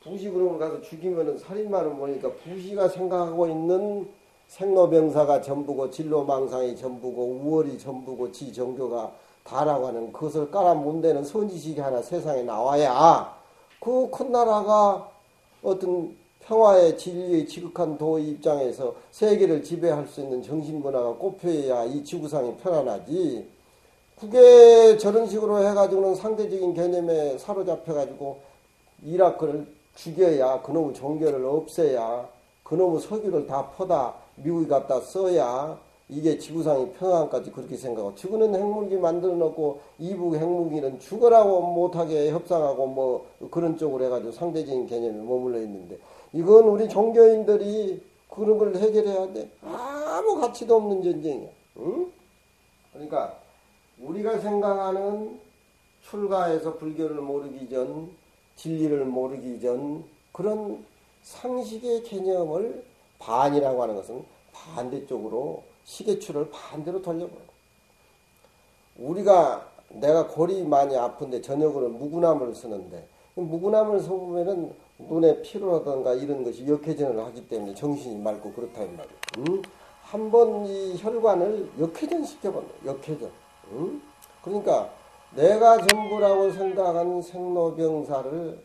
부시 그놈을 가서 죽이면은 살인마는 뭐니까 부시가 생각하고 있는 생로병사가 전부고 진로망상이 전부고 우월이 전부고 지정교가 다라고 하는 그것을 깔아문대는 선지식이 하나 세상에 나와야 그 큰 나라가 어떤 평화의 진리의 지극한 도의 입장에서 세계를 지배할 수 있는 정신문화가 꼽혀야 이 지구상이 편안하지. 그게 저런 식으로 해가지고는 상대적인 개념에 사로잡혀가지고 이라크를 죽여야 그놈의 종교를 없애야 그놈의 석유를 다 퍼다 미국이 갖다 써야 이게 지구상이 평안까지 그렇게 생각하고 지구는 핵무기 만들어 놓고 이북 핵무기는 죽으라고 못하게 협상하고 뭐 그런 쪽으로 해가지고 상대적인 개념에 머물러 있는데 이건 우리 종교인들이 그런 걸 해결해야 돼. 아무 가치도 없는 전쟁이야. 응? 그러니까 우리가 생각하는 출가해서 불교를 모르기 전 진리를 모르기 전 그런 상식의 개념을 반이라고 하는 것은 반대쪽으로 시계추를 반대로 돌려버려. 내가 골이 많이 아픈데 저녁으로 무구나무를 쓰는데 무구나무를 써보면은 눈에 피로라든가 이런 것이 역회전을 하기 때문에 정신이 맑고 그렇다 이 말이야. 한번 이 혈관을 역회전 시켜본다. 역회전. 그러니까 내가 전부라고 생각하는 생로병사를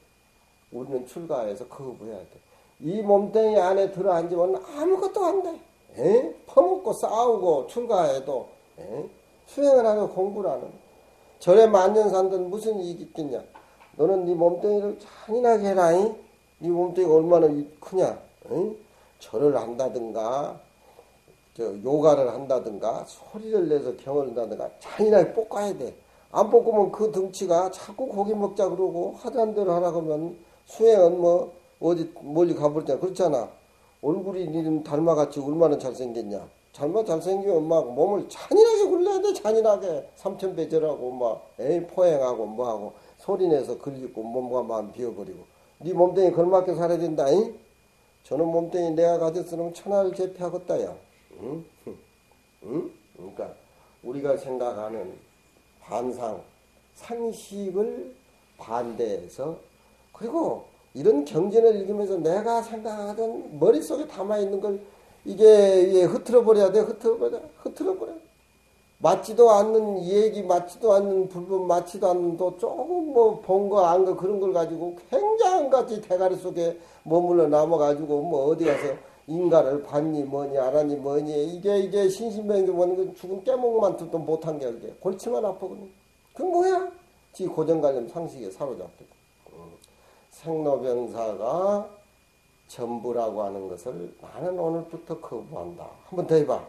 우리는 출가해서 거부해야 돼. 이 몸뚱이 안에 들어앉으면 아무것도 안 돼. 퍼먹고 싸우고 출가해도 수행을 하고 공부를 하는 절에 만년 산든 무슨 이익이 있겠냐. 너는 네 몸뚱이를 잔인하게 해라. 네 몸뚱이가 얼마나 크냐. 절을 한다든가 요가를 한다든가 소리를 내서 경을 한다든가 잔인하게 볶아야 돼. 안 볶으면 그 덩치가 자꾸 고기 먹자 그러고 하자는 대로 하라 그러면 수행은 뭐 어디 멀리 가버리잖아. 그렇잖아. 얼굴이 니는 닮아같이 얼마나 잘생겼냐. 잘생기면 막 몸을 잔인하게 굴려야 돼. 잔인하게 삼천배절하고 막 포행하고 뭐하고 소리내서 걸리고 몸과 마음 비워버리고 네 몸뚱이 걸맞게 살아야 된다. 저는 몸뚱이 내가 가졌으면 천하를 제패하겠다. 야. 그러니까 우리가 생각하는 반상 상식을 반대해서 그리고 이런 경전을 읽으면서 내가 생각하던 머릿속에 담아있는 걸 이게 흐트러버려야 돼. 흐트러버려. 맞지도 않는 얘기, 맞지도 않는 불법, 맞지도 않는 또 조금 뭐 본 거, 안 거 그런 걸 가지고 굉장한같이 대가리 속에 머물러 남아가지고 뭐 어디 가서 인가를 봤니 뭐니 알았니 뭐니 이게 신신병기 뭐니 죽은 깨목만 듣도 못한 게 이게 골치만 아프거든. 그건 뭐야? 지 고정관념 상식에 사로잡혀. 생로병사가 전부라고 하는 것을 나는 오늘부터 거부한다. 한 번 더 해봐.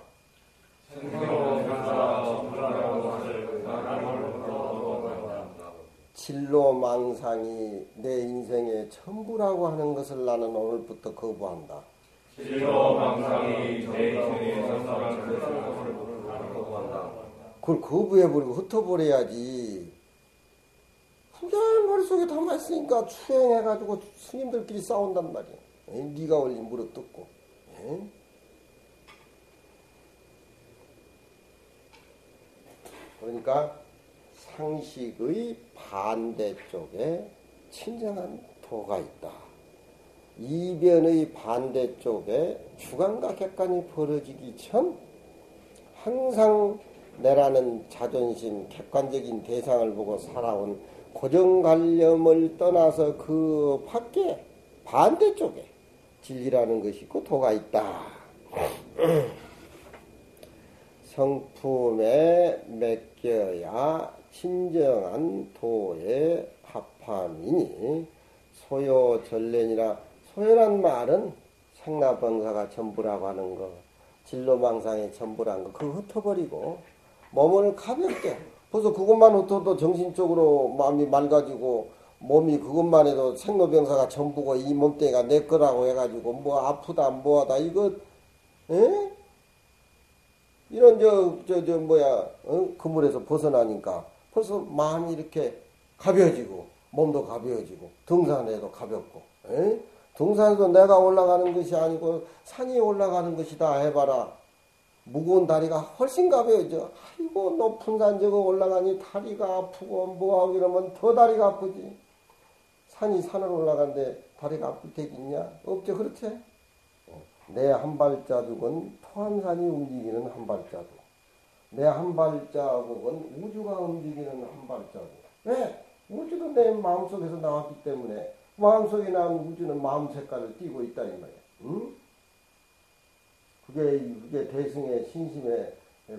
생로병사가 전부라고 하는 것을 나는 오늘부터 거부한다. 진로망상이 내 인생의 전부라고 하는 것을 나는 오늘부터 거부한다. 진로망상이 내 인생의 전부라는 것을 나는 거부한다. 그걸 거부해버리고 흩어버려야지. 그게 머릿속에 담아있으니까 추행해가지고 스님들끼리 싸운단 말이야. 네가 올린 무릎 뜯고. 그러니까 상식의 반대쪽에 친정한 도가 있다. 이변의 반대쪽에 주관과 객관이 벌어지기 전 항상 내라는 자존심, 객관적인 대상을 보고 살아온 고정관념을 떠나서 그 밖에 반대쪽에 진리라는 것이 있고 도가 있다. 성품에 맡겨야 진정한 도의 합함이니 소요전례니라. 소요란 말은 생라병사가 전부라고 하는 거, 진로망상의 전부라는 거 그거 흩어버리고 몸을 가볍게 벌써 그것만 흩어도 정신적으로 마음이 맑아지고 몸이 그것만 해도 생로병사가 전부고 이 몸뚱이가 내 거라고 해가지고 뭐 아프다 뭐하다 이거 이런 그물에서 벗어나니까 벌써 마음이 이렇게 가벼워지고 몸도 가벼워지고 등산해도 가볍고 등산에도 내가 올라가는 것이 아니고 산이 올라가는 것이다 해봐라. 무거운 다리가 훨씬 가벼워져. 아이고 높은 산 저거 올라가니 다리가 아프고 뭐하고 이러면 더 다리가 아프지. 산이 산을 올라가는데 다리가 아플 때 있냐? 없죠, 그렇지? 내 한 발자국은 토한산이 움직이는 한 발자국. 내 한 발자국은 우주가 움직이는 한 발자국. 왜? 우주도 내 마음속에서 나왔기 때문에 마음속에 나온 우주는 마음 색깔을 띠고 있다는 말이야. 응? 그게 대승의 신심의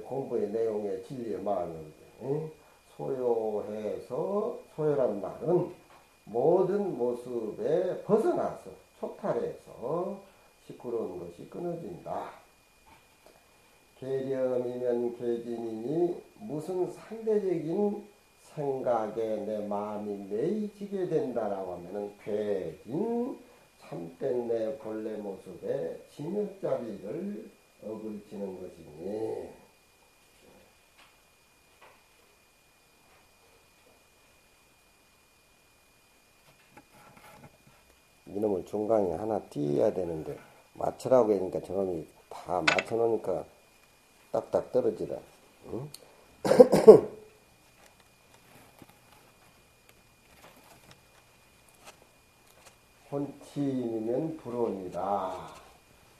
공부의 내용의 진리의 말이거든. 응? 소요해서, 소요란 말은 모든 모습에 벗어나서 초탈해서 시끄러운 것이 끊어진다. 계렴이면 계진이니 무슨 상대적인 생각에 내 마음이 매이지게 된다라고 하면은 괴진 참된 내 본래 모습에 진흙자리를 어글치는 것이니 이놈을 중간에 하나 띄어야 되는데 맞추라고 하니까 저놈이 다 맞춰놓으니까 딱딱 떨어지라. 응? 혼침이면 불온이다.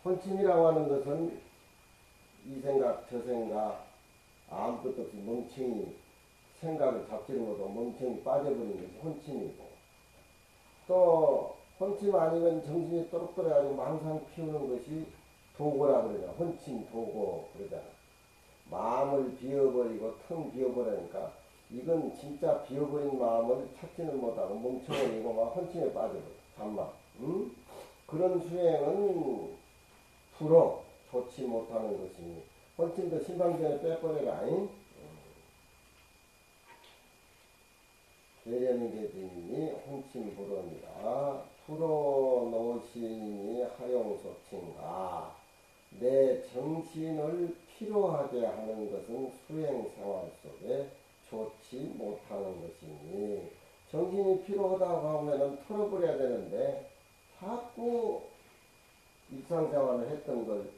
혼침이라고 하는 것은 이 생각 저 생각 아무것도 없이 멍청이 생각을 잡지를 못하고 멍청이 빠져버리는 것이 혼침이고, 또 혼침 아니면 정신이 또록또록해가지고 항상 피우는 것이 도고라 그러잖아. 혼침 도고 그러잖아. 마음을 비워버리고 텅 비워버리니까 이건 진짜 비워버린 마음을 찾지는 못하고 멍청이고 막 혼침에 빠져버려. 잠만. 응? 그런 수행은 불어 좋지 못하는 것이니 혼침도 신방전에 빼버려라. 응? 계렴계진이니 혼침불원이라 풀어놓으시니 하용소친가. 내 정신을 피로하게 하는 것은 수행생활 속에 좋지 못하는 것이니, 정신이 피로하다고 하면은 털어버려야 되는데 자꾸 일상생활을 했던 걸,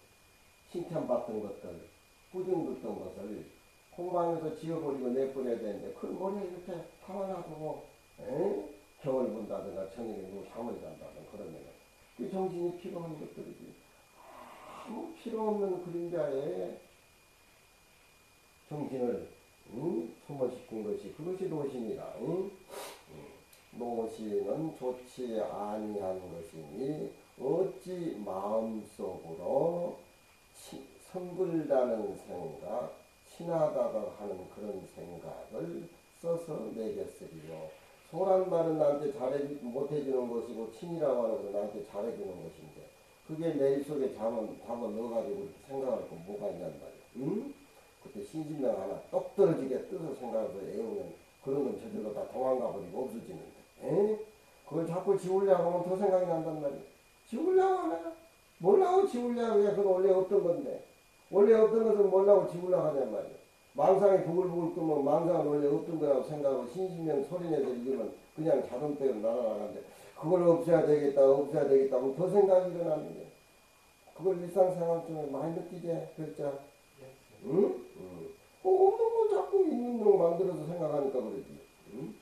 칭찬받던 것들, 꾸중듣던 것을 공방에서 지워버리고 내버려야 되는데 그걸 머리에 이렇게 담아놔두고 경을 본다든가 저녁에 누구 잠을 잔다든가 그러면 그 정신이 피로한 것들이지. 아무 필요 없는 그림자에 정신을 소모시킨 것이 그것이 노신이라. 노신은 좋지 아니한 것이니 어찌 마음속으로 성글다는 생각, 친하다고 하는 그런 생각을 써서 내겠으리요. 소란 말은 나한테 못해주는 것이고 친이라고 하는 것은 나한테 잘해주는 것인데 그게 내 속에 잡아 넣어가지고 이렇게 생각할 거 뭐가 있냔 말이야. 응? 그때 신신명 하나 똑 떨어지게 뜻을 생각해서 애우면 그런 건 저절로 다 도망가 버리고 없어지는데, 그걸 자꾸 지우려고 하면 더 생각이 난단 말이야. 지우려고 하면 뭐라고 지우려고 해. 그건 원래 없던 건데 원래 없던 것은 뭐라고 지우려고 하냔 말이야. 망상에 부글부글 끄면 망상은 원래 없던 거라고 생각하고 신신명 소리내서 읽으면 그냥 자동대로 날아가는데 그걸 없애야 되겠다 하고 더 생각이 일어나는데 그걸 일상생활 중에 많이 느끼지 글자. 응? 없는 걸 자꾸 있는 놈 만들어서 생각하니까 그러지. 응?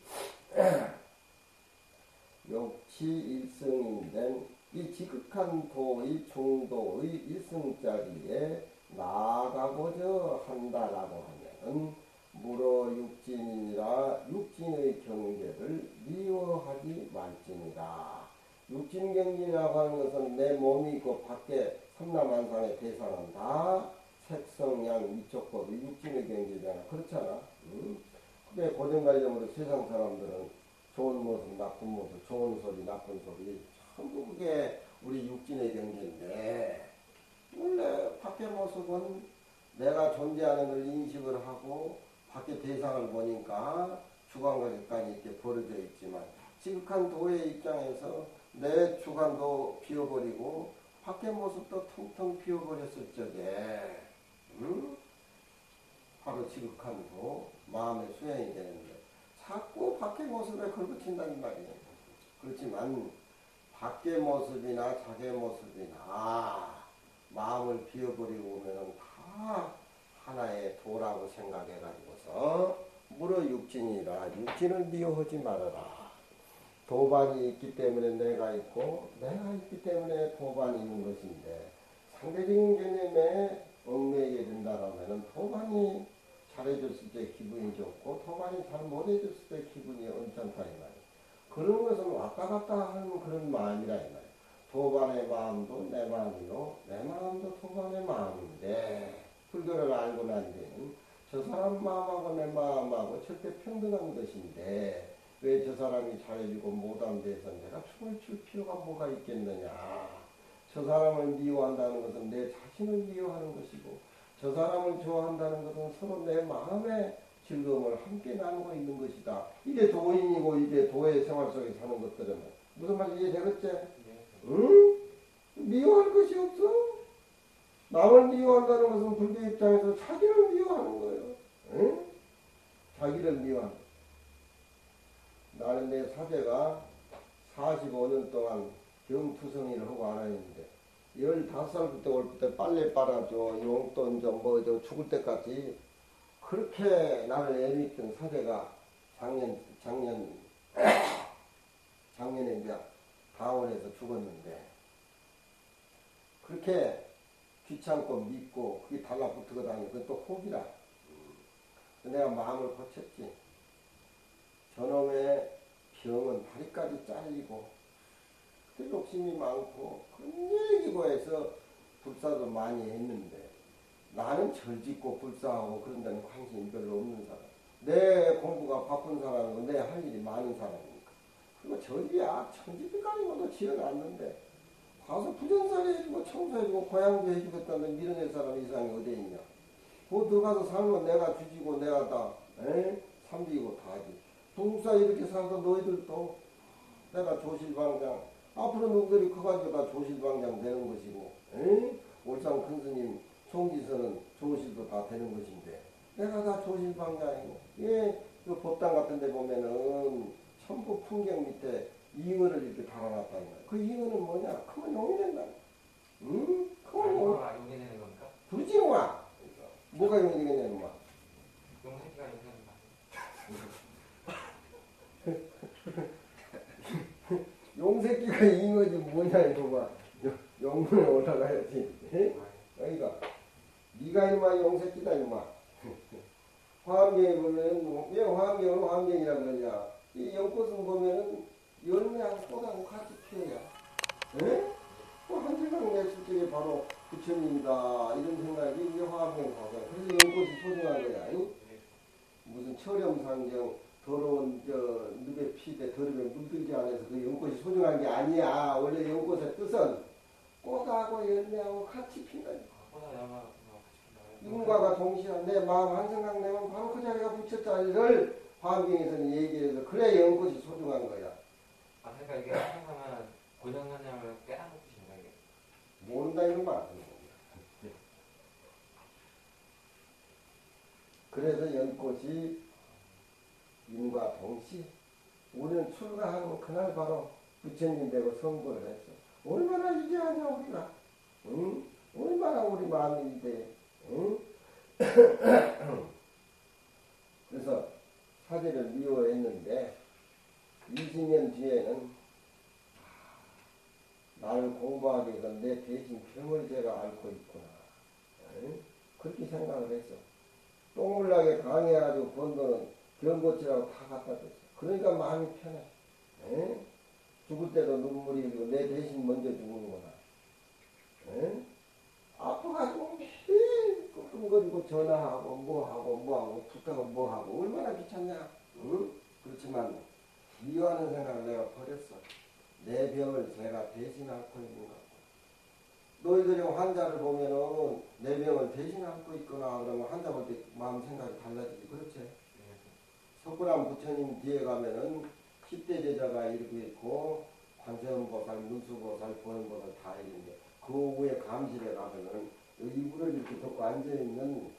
역시 일승인된 이 지극한 도의 중도의 일승자리에 나아가고자 한다라고 하면은 물어 육진이라 육진의 경계를 미워하지 말지니라. 육진 경계라고 하는 것은 내 몸이 있고 밖에 삼라만상의 대상은 다 색성양 위촉법이 육진의 경계잖아. 그렇잖아. 그게 고정관념으로 세상 사람들은 좋은 모습, 나쁜 모습, 좋은 소리, 나쁜 소리 전부 그게 우리 육진의 경계인데 원래 밖의 모습은 내가 존재하는 걸 인식을 하고 밖의 대상을 보니까 주관과 객관이 이렇게 벌어져 있지만 지극한 도의 입장에서 내 주관도 비워버리고 밖의 모습도 텅텅 비워버렸을 적에 바로 지극한 도 마음의 수행이 되는데 자꾸 밖의 모습에 걸붙인다는 말이에요. 그렇지만 밖의 모습이나 자기의 모습이나 마음을 비워버리고 오면은 다 하나의 도라고 생각해가지고서 물어 육진이라 육진을 미워하지 말아라. 도반이 있기 때문에 내가 있고 내가 있기 때문에 도반이 있는 것인데 상대적인 개념에 얽매이게 된다라면 도반이 잘해줬을 때 기분이 좋고 도반이 잘 못해줬을 때 기분이 언짢다 이 말이야. 그런 것은 왔다 갔다 하는 그런 마음이라 이 말이야. 도반의 마음도 내 마음이요 내 마음도 도반의 마음인데 불교를 알고 난 뒤에는 저 사람 마음하고 내 마음하고 절대 평등한 것인데 왜 저 사람이 잘해주고 못한 데서 내가 춤을 출 필요가 뭐가 있겠느냐. 저 사람을 미워한다는 것은 내 자신을 미워하는 것이고 저 사람을 좋아한다는 것은 서로 내 마음의 즐거움을 함께 나누고 있는 것이다. 이게 도인이고 이게 도의 생활 속에 사는 것들은 무슨 말인지 이해되겠지? 응? 미워할 것이 없어. 남을 미워한다는 것은 불교 입장에서 자기를 미워하는 거예요. 응? 자기를 미워하는 거예요. 나는 내 사제가 45년 동안 경투성의를 하고 안 했는데 15살부터 올 때 빨래 빨아줘 용돈 좀 뭐 저 죽을 때까지 그렇게 나를 애미했던 사제가 작년에 이제 다원에서 죽었는데 그렇게 귀찮고 믿고 그게 달라붙고 다니고 그건 또 혹이라. 내가 마음을 고쳤지. 저놈의 병은 다리까지 잘리고 그때 욕심이 많고 그런 얘기고 해서 불사도 많이 했는데 나는 절짓고 불사하고 그런 데는 관심이 별로 없는 사람. 내 공부가 바쁜 사람이고 내 할 일이 많은 사람이니까. 그리고 저기야 천지빛까지 모두 지어놨는데 가서 부전살이 해주고 청소해주고 고향도 해주겠다는 밀어낼 사람 이상이 어디 있냐. 그거 들어가서 살면 내가 주지고 내가 다 삼비고 다 하지. 동사 이렇게 살아서 너희들도 내가 조실방장 앞으로 누구들이 커가지고 다 조실방장 되는 것이고 올상 큰스님 총지서는 조실도 다 되는 것인데 내가 다 조실방장이고 예, 그 법당 같은 데 보면은 천부 풍경 밑에 잉어를 이렇게 달아놨다. 그 잉어는 뭐냐? 크면 용이 된다. 응? 크면 용이 되는 겁니까? 부르지 마. 뭐가 용이 되겠냐 이마. 용새끼가 용이 되는 거 용새끼가 잉어지 뭐냐 이거 봐. 영문에 올라가야지. 여기가 네가 이마 용새끼다 이마. 화엄경에 보면 왜 화엄경을 화엄경이라 그러냐. 이 연꽃은 보면은 열매하고 꽃하고 같이 피어야. 에? 한 생각 냈을 적에 바로 부처님이다 이런 생각이 이게 화엄경 가서 그래서 연꽃이 소중한 거야. 무슨 철염상경 더러운 늪에 피대 더러움에 물들지 않아서 그 연꽃이 소중한 게 아니야. 원래 연꽃의 뜻은 꽃하고 열매하고 같이 핀다. 인과가 동시에 내 마음 한 생각 내면 바로 그 자리가 부처자리를 화엄경에서는 얘기해서 그래 연꽃이 소중한 거야. 아 그러니까 이게 생각하면 고정관념을 깨닫는 뜻인가 이게? 모른다 이런 말. 그래서 연꽃이 인과 동시 우리는 출가하는 그날 바로 부처님 되고 선거를 했어. 얼마나 이제하냐 우리가. 응? 얼마나 우리 마음이 이제 응? 그래서 사제를 미워했는데 20년 뒤에는 나를 공부하기 위해서 내 대신 병을 제가 앓고 있구나. 응? 그렇게 생각을 했어. 똥물나게 강해가지고 번 돈은 병 고치라고 다 갖다 줬어. 그러니까 마음이 편해. 응? 죽을 때도 눈물이 흘리고 내 대신 먼저 죽는구나. 응? 아파가지고 매일 끙끙거리고 전화하고 뭐하고 부탁하고 뭐하고 얼마나 귀찮냐. 응? 그렇지만 미워하는 생각을 내가 버렸어. 내 병을 제가 대신 앓고 있는 것 같고. 너희들이 환자를 보면은 내 병을 대신 앓고 있거나 그러면 환자 볼 때 마음 생각이 달라지지. 그렇지? 석굴암 부처님 뒤에 가면은 10대 제자가 이렇게 있고 관세음보살, 문수보살, 보현보살 다 있는데 그 위에 감실에 가면은 이불을 이렇게 덮고 앉아있는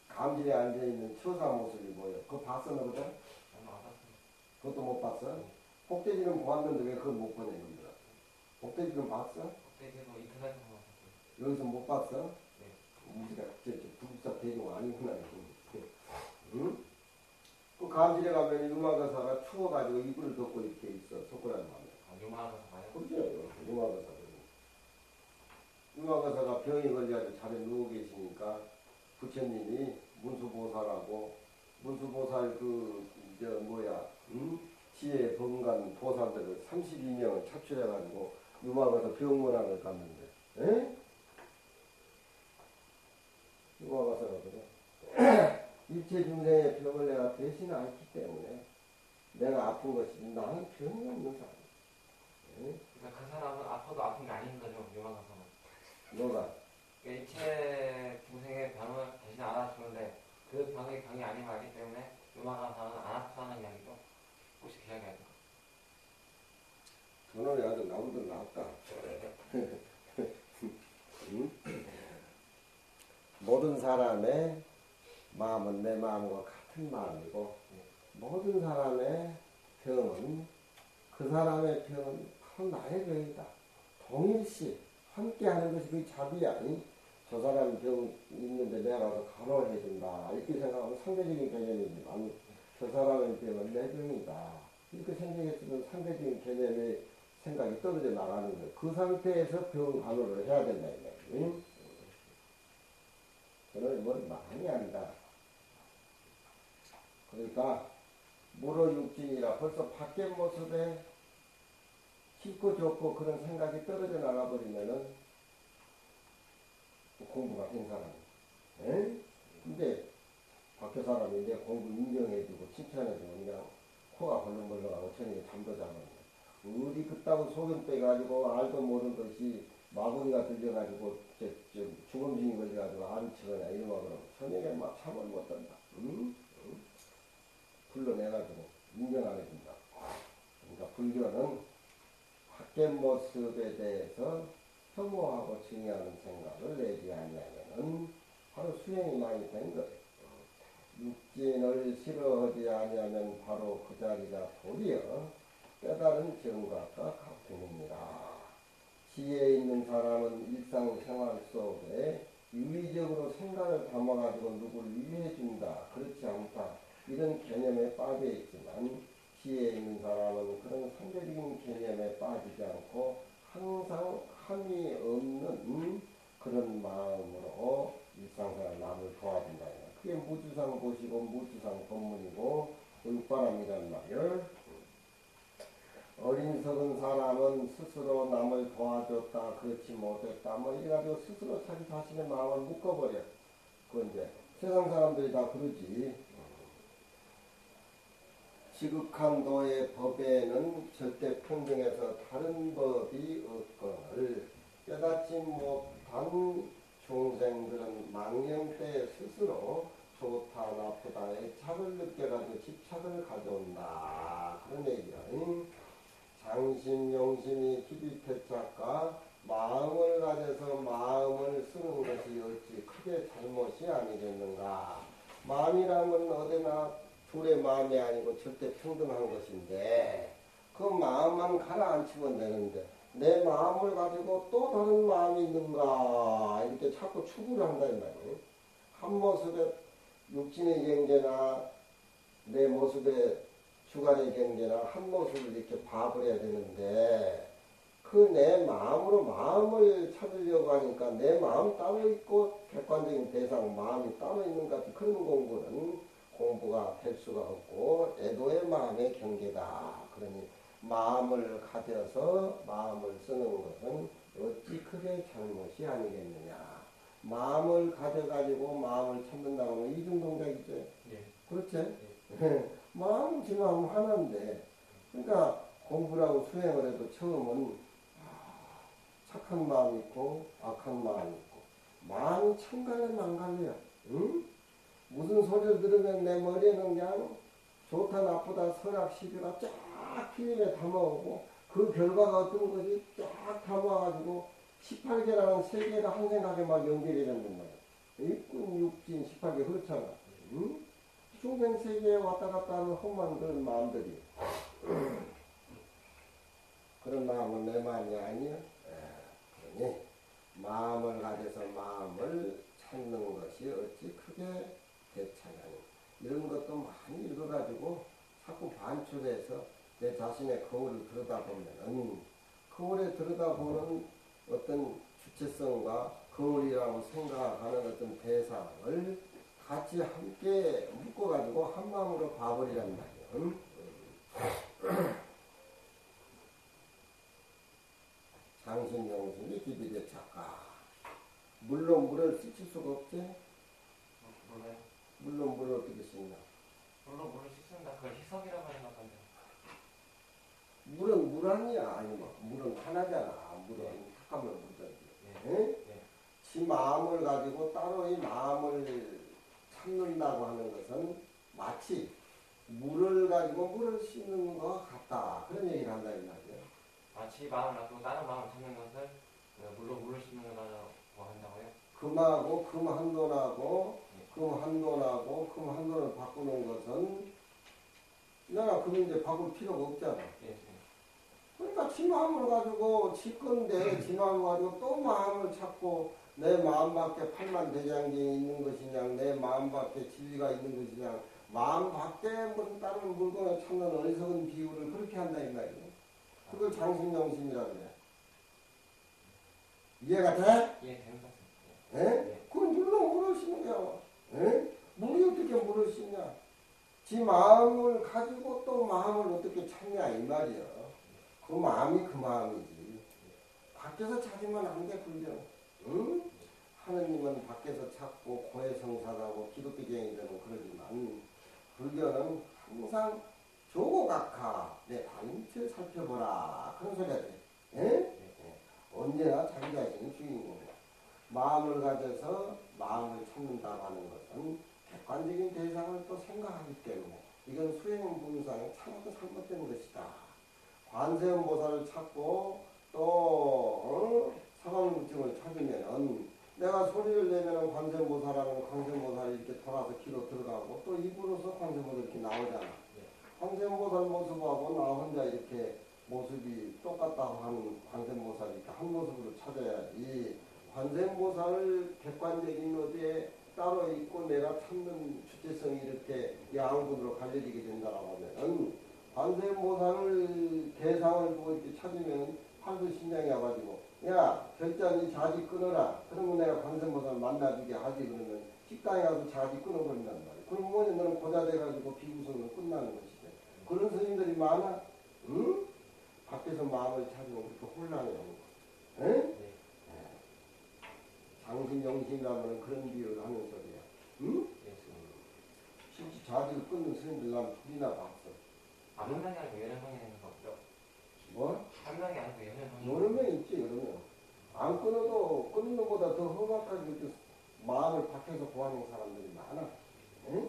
감실에 앉아있는 처사 모습이 뭐예요? 그거 봤어 너거든? 그것도 못 봤어? 꼭대기는 보았는데 왜 그걸 못 보내 너희들? 꼭대기는 봤어? 꼭대기도 인터넷에서 봤어요. 여기서 못 봤어? 네. 우리가 부국사 대중 아니구나. 응? 그 감실에 가면 유마거사가 추워가지고 이불을 덮고 이렇게 있어. 석굴암에 가면. 유마가서 가요? 그렇죠. 유마거사가. 유마거사가 병이 걸려가지고 자리에 누워 계시니까 부처님이 문수보살하고 문수보살 지혜 번간 보살들을 32명을 차출해가지고 유마거사 병문안을 갔는데, 에? 유마거사가 그래. 일체 중생의 병을 내가 대신 앓기 때문에 내가 아픈 것이 나는 병이 없는 사람. 에? 그러니까 그 사람은 아파도 아픈 게 아닌 거죠, 유마가서는. 너가 일체 중생의 병을 대신 알아주는데 그 병이 병이 아닌 말이기 때문에 유마가서는 안 아프다는 이야기죠. 혹시 그 이야기 아닌가? 저놈이 아주 나보다 낫다. 응? 모든 사람의 마음은 내 마음과 같은 마음이고 모든 사람의 병은 그 사람의 병은 바로 나의 병이다. 동일시 함께하는 것이 그 자비야. 저 사람 병 있는데 내가 가서 간호해준다 이렇게 생각하면 상대적인 개념이지만 저 사람의 병은 내 병이다 이렇게 생각했으면 상대적인 개념의 생각이 떨어져 나가는 거예요. 그 상태에서 병 간호를 해야 된다 이 말이에요. 저는 뭘 많이 한다. 그러니까 물어육진이라 벌써 밖의 모습에 깊고 좁고 그런 생각이 떨어져 나가버리면은 공부가 된 사람이에요. 근데 밖에 사람이 내 공부 인정해주고 칭찬해주고 그냥 코가 벌렁벌렁하고 저녁에 잠도 자는데 어디 그따구 소견 빼가지고 알도 모르는 것이 마구니가 들려가지고 주검증이 걸려가지고 안 치거나 이러면 그러면 저녁에 막 잠을 못 든다. 응? 불러내가지고 인정하게 된다. 그러니까 불교는 밖의 모습에 대해서 혐오하고 증오하는 생각을 내지 아니하면은 바로 수행이 많이 된 거예요. 육진을 싫어하지 아니하면 바로 그 자리가 도리어 깨달은 정각과 같음입니다. 지혜 있는 사람은 일상생활 속에 유의적으로 생각을 담아가지고 누구를 위해준다. 그렇지 않다. 이런 개념에 빠져 있지만 지혜 있는 사람은 그런 상대적인 개념에 빠지지 않고 항상 함이 없는 그런 마음으로 일상생활 남을 도와준다. 그게 무주상 보시고 무주상 법문이고 육바람이란 말이에요. 어린석은 사람은 스스로 남을 도와줬다 그렇지 못했다 뭐 이래가지고 스스로 자기 자신의 마음을 묶어버려. 그건 이제 세상 사람들이 다 그러지. 지극한 도의 법에는 절대 평등에서 다른 법이 없거늘 깨닫지 못한 중생들은 망령때 스스로 좋다 나쁘다 애착을 느껴가지고 집착을 가져온다 그런 얘기야. 장심 용심이 기비태착과 마음을 가져서 마음을 쓰는 것이 어찌 크게 잘못이 아니겠는가. 마음이라면 어디나 둘의 마음이 아니고 절대 평등한 것인데 그 마음만 가라앉히면 되는데 내 마음을 가지고 또 다른 마음이 있는가 이렇게 자꾸 추구를 한다 이 말이에요. 한 모습에 육신의 경계나 내 모습의 주관의 경계나 한 모습을 이렇게 봐버려야 되는데 그 내 마음으로 마음을 찾으려고 하니까 내 마음 따로 있고 객관적인 대상 마음이 따로 있는 것 같은 그런 공부는 공부가 될 수가 없고 애도의 마음의 경계다. 그러니 마음을 가져서 마음을 쓰는 것은 어찌 크게 잘못이 아니겠느냐. 마음을 가져가지고 마음을 찾는다고 하면 이중동작이죠. 네. 그렇지? 네. 마음은 지금 하면 하나인데 그러니까 공부라고 수행을 해도 처음은 착한 마음이 있고 악한 마음이 있고 마음이 천갈래 만갈래요. 응? 무슨 소리를 들으면 내 머리에는 그냥 좋다 나쁘다 선악 시비가 쫙 필름에 담아오고 그 결과가 어떤 것이 쫙 담아가지고 18개라는 세계가 한 생각에 막 연결이 된단 말이야. 일꾼 육진 18개 그렇잖아. 응? 중생 세계에 왔다 갔다 하는 험한 그런 마음들이 그런 마음은 내 마음이 아니야. 그러니 마음을 가져서 마음을 찾는 것이 어찌 크게 대차냐니 이런 것도 많이 읽어가지고 자꾸 반출해서 내 자신의 거울을 들여다보면 거울에 들여다보는 어떤 주체성과 거울이라고 생각하는 어떤 대상을 같이 함께 묶어가지고 한 마음으로 봐버리란 말이에요. 장신영신이 기비대 작가. 물론 물을 씻을 수가 없지. 물론 물론 물을 어떻게 씻나. 물을 씻는다. 그걸 희석이라고 하는 것 같은데. 물은 물 아니야. 아니 뭐 물은 하나잖아. 물은 잠깐만 물든지. 예? 지 마음을 가지고 따로 이 마음을 참는다고 하는 것은 마치 물을 가지고 물을 씻는 것 같다. 그런 얘기를 한다 이 말이에요. 마치 마음을 놔두고 다른 마음을 찾는 것을 물을 씻는 거라고 한다고요? 금하고 금 한돈하고 금 한돈을 바꾸는 것은 내가 금이 이제 바꿀 필요가 없잖아. 그러니까 지 마음을 가지고 지 건데 지 마음을 가지고 또 마음을 찾고 내 마음밖에 팔만대장경이 있는 것이냐 내 마음밖에 진리가 있는 것이냐 마음 밖에 무슨 다른 물건을 찾는 어리석은 비유를 그렇게 한다 이 말이에요. 그걸 장신영신이라고 그래. 이해가 돼? 된 것 같습니다. 예? 그건 물론 물을 씻는 거야. 예? 물이 어떻게 물을 씻냐? 지 마음을 가지고 또 마음을 어떻게 찾냐 이 말이야. 그 마음이 그 마음이지. 밖에서 찾으면 안 돼, 불교. 응? 하느님은 밖에서 찾고 고해성사하고 기독교쟁이들은 그러지만 불교는 항상 조고각하 내 발밑을 살펴보라 그런 소리가 돼. 예? 언제나 자기 자신이 주인공이야. 마음을 가져서 마음을 찾는다고 하는 것은 객관적인 대상을 또 생각하기 때문에 이건 수행분상에 참으로 잘못된 것이다. 관세음보살을 찾고 또 사관무증을 찾으면 내가 소리를 내면 관세음보살하는 관세음보살이 이렇게 돌아서 귀로 들어가고 또 입으로서 관세음보살 이렇게 나오잖아. 관세음보살 모습하고 나 혼자 이렇게 모습이 똑같다고 하는 관세음보살이 이렇게 한 모습으로 찾아야지. 관세음보살을 객관적인 어디에 따로 있고 내가 찾는 주체성이 이렇게 양분으로 갈려지게 된다라고 하면 관세음보살을 대상을 보고 이렇게 찾으면 팔도신장이 와가지고 야 결단이 자지 끊어라. 그러면 내가 관세음보살 만나주게 하지. 그러면 식당에 가서 자지 끊어버린단 말이야. 그럼 뭐냐 너는 고자 돼가지고 비구성은 끝나는 것이지. 그런 스님들이 많아. 응? 밖에서 마음을 찾으면 그렇게 혼란이 오는 거야. 응? 장신영신이라면 그런 비유를 하는 소리야. 응? 실제 자지를 끊는 스님들 난 둘이나 봤어. 한 명이 아니고 여러 명이 있는 거 없죠? 뭐? 한 명이 아니고 여러 명 있지, 여러 명. 안 끊어도 끊는 것보다 더 험악하게 이렇게 마음을 밖에서 구하는 사람들이 많아. 응?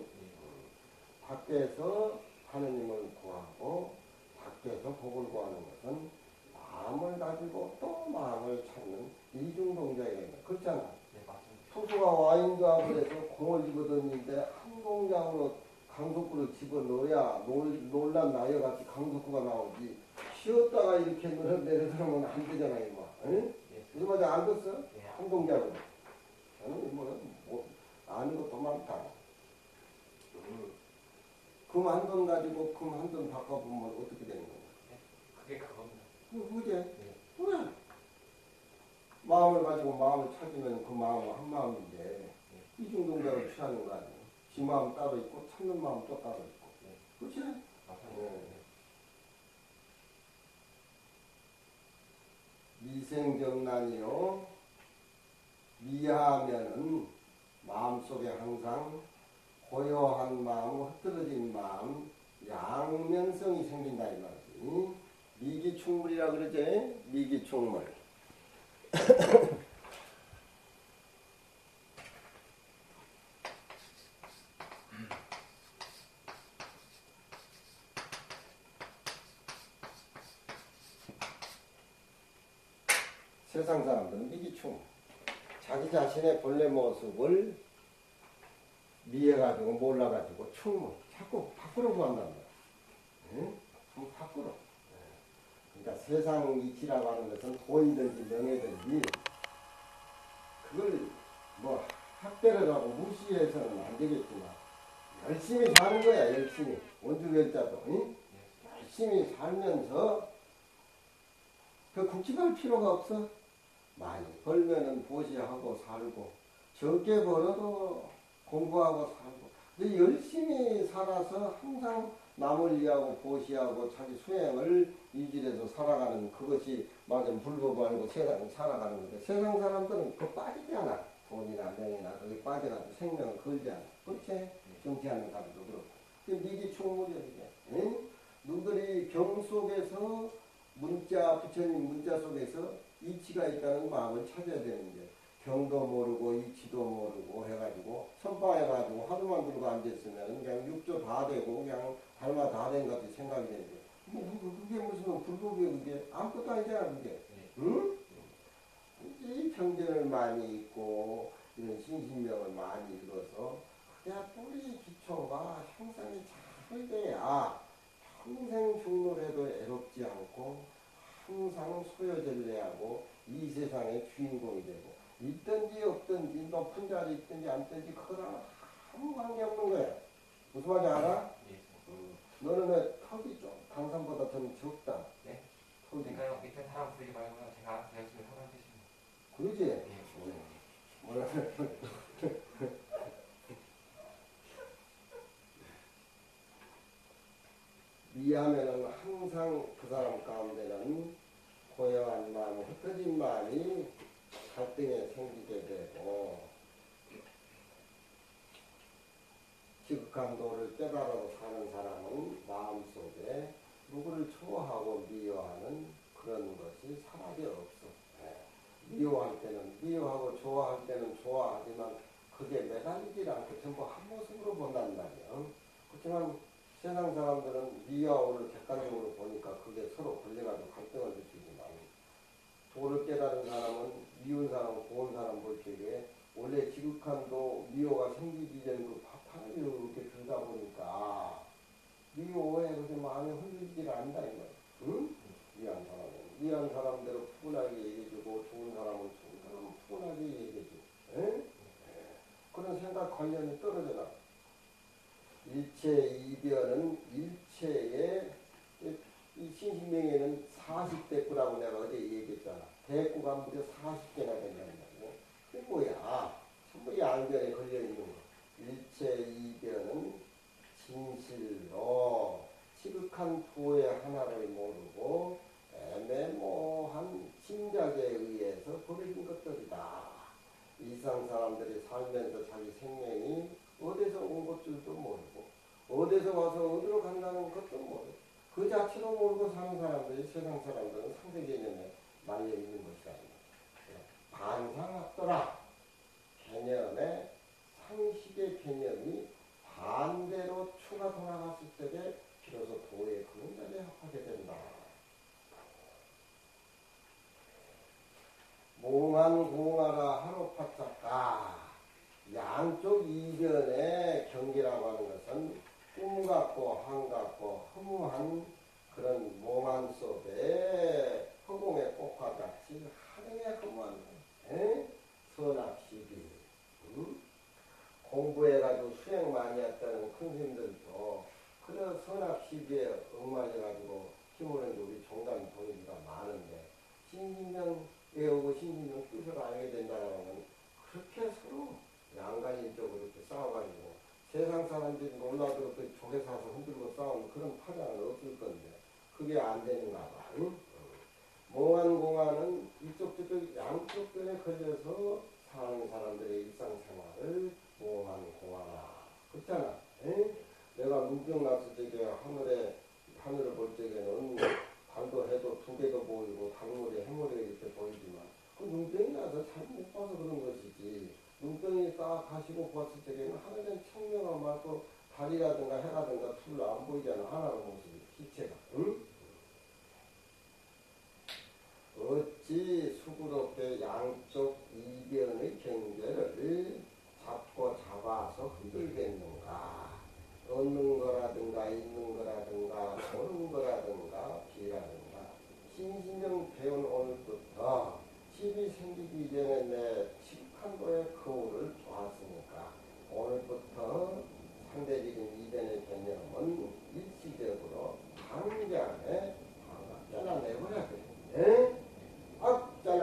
밖에서 하느님을 구하고 밖에서 복을 구하는 것은 마음을 가지고 또 마음을 찾는 이중동작이에요. 그렇잖아. 네, 맞습니다. 투수가 와인갑을 해서 공을 집어던지는데 한 동작으로 강속구를 집어넣어야 놀란 나여같이 강속구가 나오지. 쉬었다가 이렇게 내려들으면 안 되잖아, 이거. 응? 이거 맞아, 안 됐어? 한 동작으로. 저는 뭐, 아는 것도 많다. 금 한 돈 가지고 금 한 돈 바꿔보면 어떻게 되는 거야? 그게 그겁니다. 그게? 왜? 마음을 가지고 마음을 찾으면 그 마음은 한 마음인데 이중 동작을 취하는 거 아니에요? 지 마음 따로 있고 찾는 마음 또 따로 있고. 그렇지? 미생정난이요. 미하면은 마음속에 항상 고요한 마음, 흩어진 마음, 양면성이 생긴다 이 말이지. 미기충물이라 그러지? 미기충물. 세상 사람들은 미기충. 자기 자신의 본래 모습을 미해가지고 몰라가지고 충무 자꾸 밖으로 구한단 말이야. 응? 밖으로. 그러니까 세상 이치라고 하는 것은 돈이든지 명예든지 그걸 뭐 학대를 하고 무시해서는 안 되겠지만 열심히 사는 거야, 열심히. 원주별자도. 응? 열심히 살면서 그 굵직할 필요가 없어. 많이 벌면은 보시하고 살고, 적게 벌어도 공부하고 살고. 근데 열심히 살아서 항상 남을 위하고 보시하고 자기 수행을 유지해서 살아가는 그것이 맞아 불법 알고 세상 살아가는 건데, 세상 사람들은 그거 빠지잖아. 돈이나 명이나 그게 빠져가지고 생명을 걸잖아. 그렇지? 정치하는 사람도 그렇고. 미기 총무죠, 이게. 응? 누들이 경 속에서 문자, 부처님 문자 속에서 이치가 있다는 마음을 찾아야 되는데, 경도 모르고 이치도 모르고 해가지고 선방해가지고 하루만 들고 앉았으면 그냥 육조 다 되고 그냥 달마 다 된 것 같이 생각이 되는데, 그게 무슨 불법이야. 그게 아무것도 아니잖아. 그게. 응? 이 편견을 많이 읽고 이런 신신명을 많이 읽어서 그냥 뿌리 기초가 형성이 잘 돼야 평생 죽노래도 애롭지 않고 항상 소요전례하고 이 세상의 주인공이 되고, 있든지 없든지 높은 자리 있든지 안 있든지 그거랑 아무 관계 없는 거야. 무슨 말인지 알아? 너는 왜 턱이 좀 강산보다 좀 적다. 네? 턱이. 그러니까요, 밑에 사람 부리지 말고 제가 열심히 하는 뜻입니다. 그러지? 뭐라 미하면은 항상 그 사람 가운데는 고요한 마음, 흩어진 마음이 갈등에 생기게 되고, 지극한 도를 깨달아서 사는 사람은 마음속에 누구를 좋아하고 미워하는 그런 것이 사라져 없어. 미워할 때는 미워하고 좋아할 때는 좋아하지만 그게 매달리지 않고 전부 한 모습으로 본단 말이야. 그렇지만 세상 사람들은 미워를 객관적으로 보니까 그게 서로 걸려가지고 갈등을 느끼지만, 도를 깨달은 사람은 미운 사람, 고운 사람 볼 적에 원래 지극한도 미워가 생기기 전에 그 바탕을 이렇게 들다 보니까 미워에 그렇게 마음이 흔들리질 않는다 이 말이야. 응? 미안 사람대로 푸근하게 얘기해주고, 좋은 사람은 좋은 사람은 푸근하게 얘기해주고, 에? 그런 생각 관련이 떨어져나. 일체 이변은 일체의 이 신신명에는 40대꾸라고 내가 어제 얘기했잖아. 대꾸가 무려 40개나 된다는 말이야. 그게 뭐야? 전부 양변에 걸려있는 거. 일체 이변은 진실로 지극한 부의 하나를 모르고 애매모호한 짐작에 의해서 버려진 것들이다. 이상 사람들이 살면서 자기 생명이 어디서 온 것줄도 모르고 어디서 와서 어디로 간다는 것도 모르고 그 자체로 모르고 사는 사람들이 세상 사람들은 상대 개념에 말려 있는 것이 아닙니다. 반상합더라. 개념의 상식의 개념이 반대로 추가 돌아갔을 때에 비로소 도의 그런 자리에 합하게 된다. 몽환공하라 하루파짝가. 양쪽 이변의 경계라고 하는 것은 꿈 같고 한 같고 허무한 그런 몽환 속에 허공의 꽃과같이 하늘의 허무한 선악시비. 공부해가지고 수행 많이 했다는 큰 스님들도 그런 선악시비에 얽말려가지고 힘을 얻는 우리 종단 동의가 많은데, 신신명 외우고 신신명 뜻을 알게 된다는 그렇게 서로 양간인적으로 이렇게 싸워가지고 세상 사람들이 놀라도 그 조개 사서 흔들고 싸우는 그런 파장은 없을 건데 그게 안 되는가 봐. 응? 몽환공화는 이쪽 저쪽 양쪽 편에 걸려서 사는 사람들의 일상생활을 몽환공화라 그렇잖아. 응? 내가 눈병 났을 적에 하늘을 볼 적에는 달도 해도 두 개도 보이고 달물이 해물이 이렇게 보이지만 그 눈병이 나서 잘 못 봐서 그런 것이지. 눈병이 딱 가시고 봤을 적에는 하늘은 청명한 말고 달이라든가 해라든가 둘로 안 보이잖아. 하나의 모습이 기체가. 응? 어찌 수고롭게 양쪽 이변의 경계를 잡고 잡아서 흔들겠는가. 얻는 거라든가 있는 거라든가 모르는 거라든가 비라든가 신신령 배운 오늘부터 집이 생기기 전에 내 직한도의 거울을 보았으니까 오늘부터 상대적인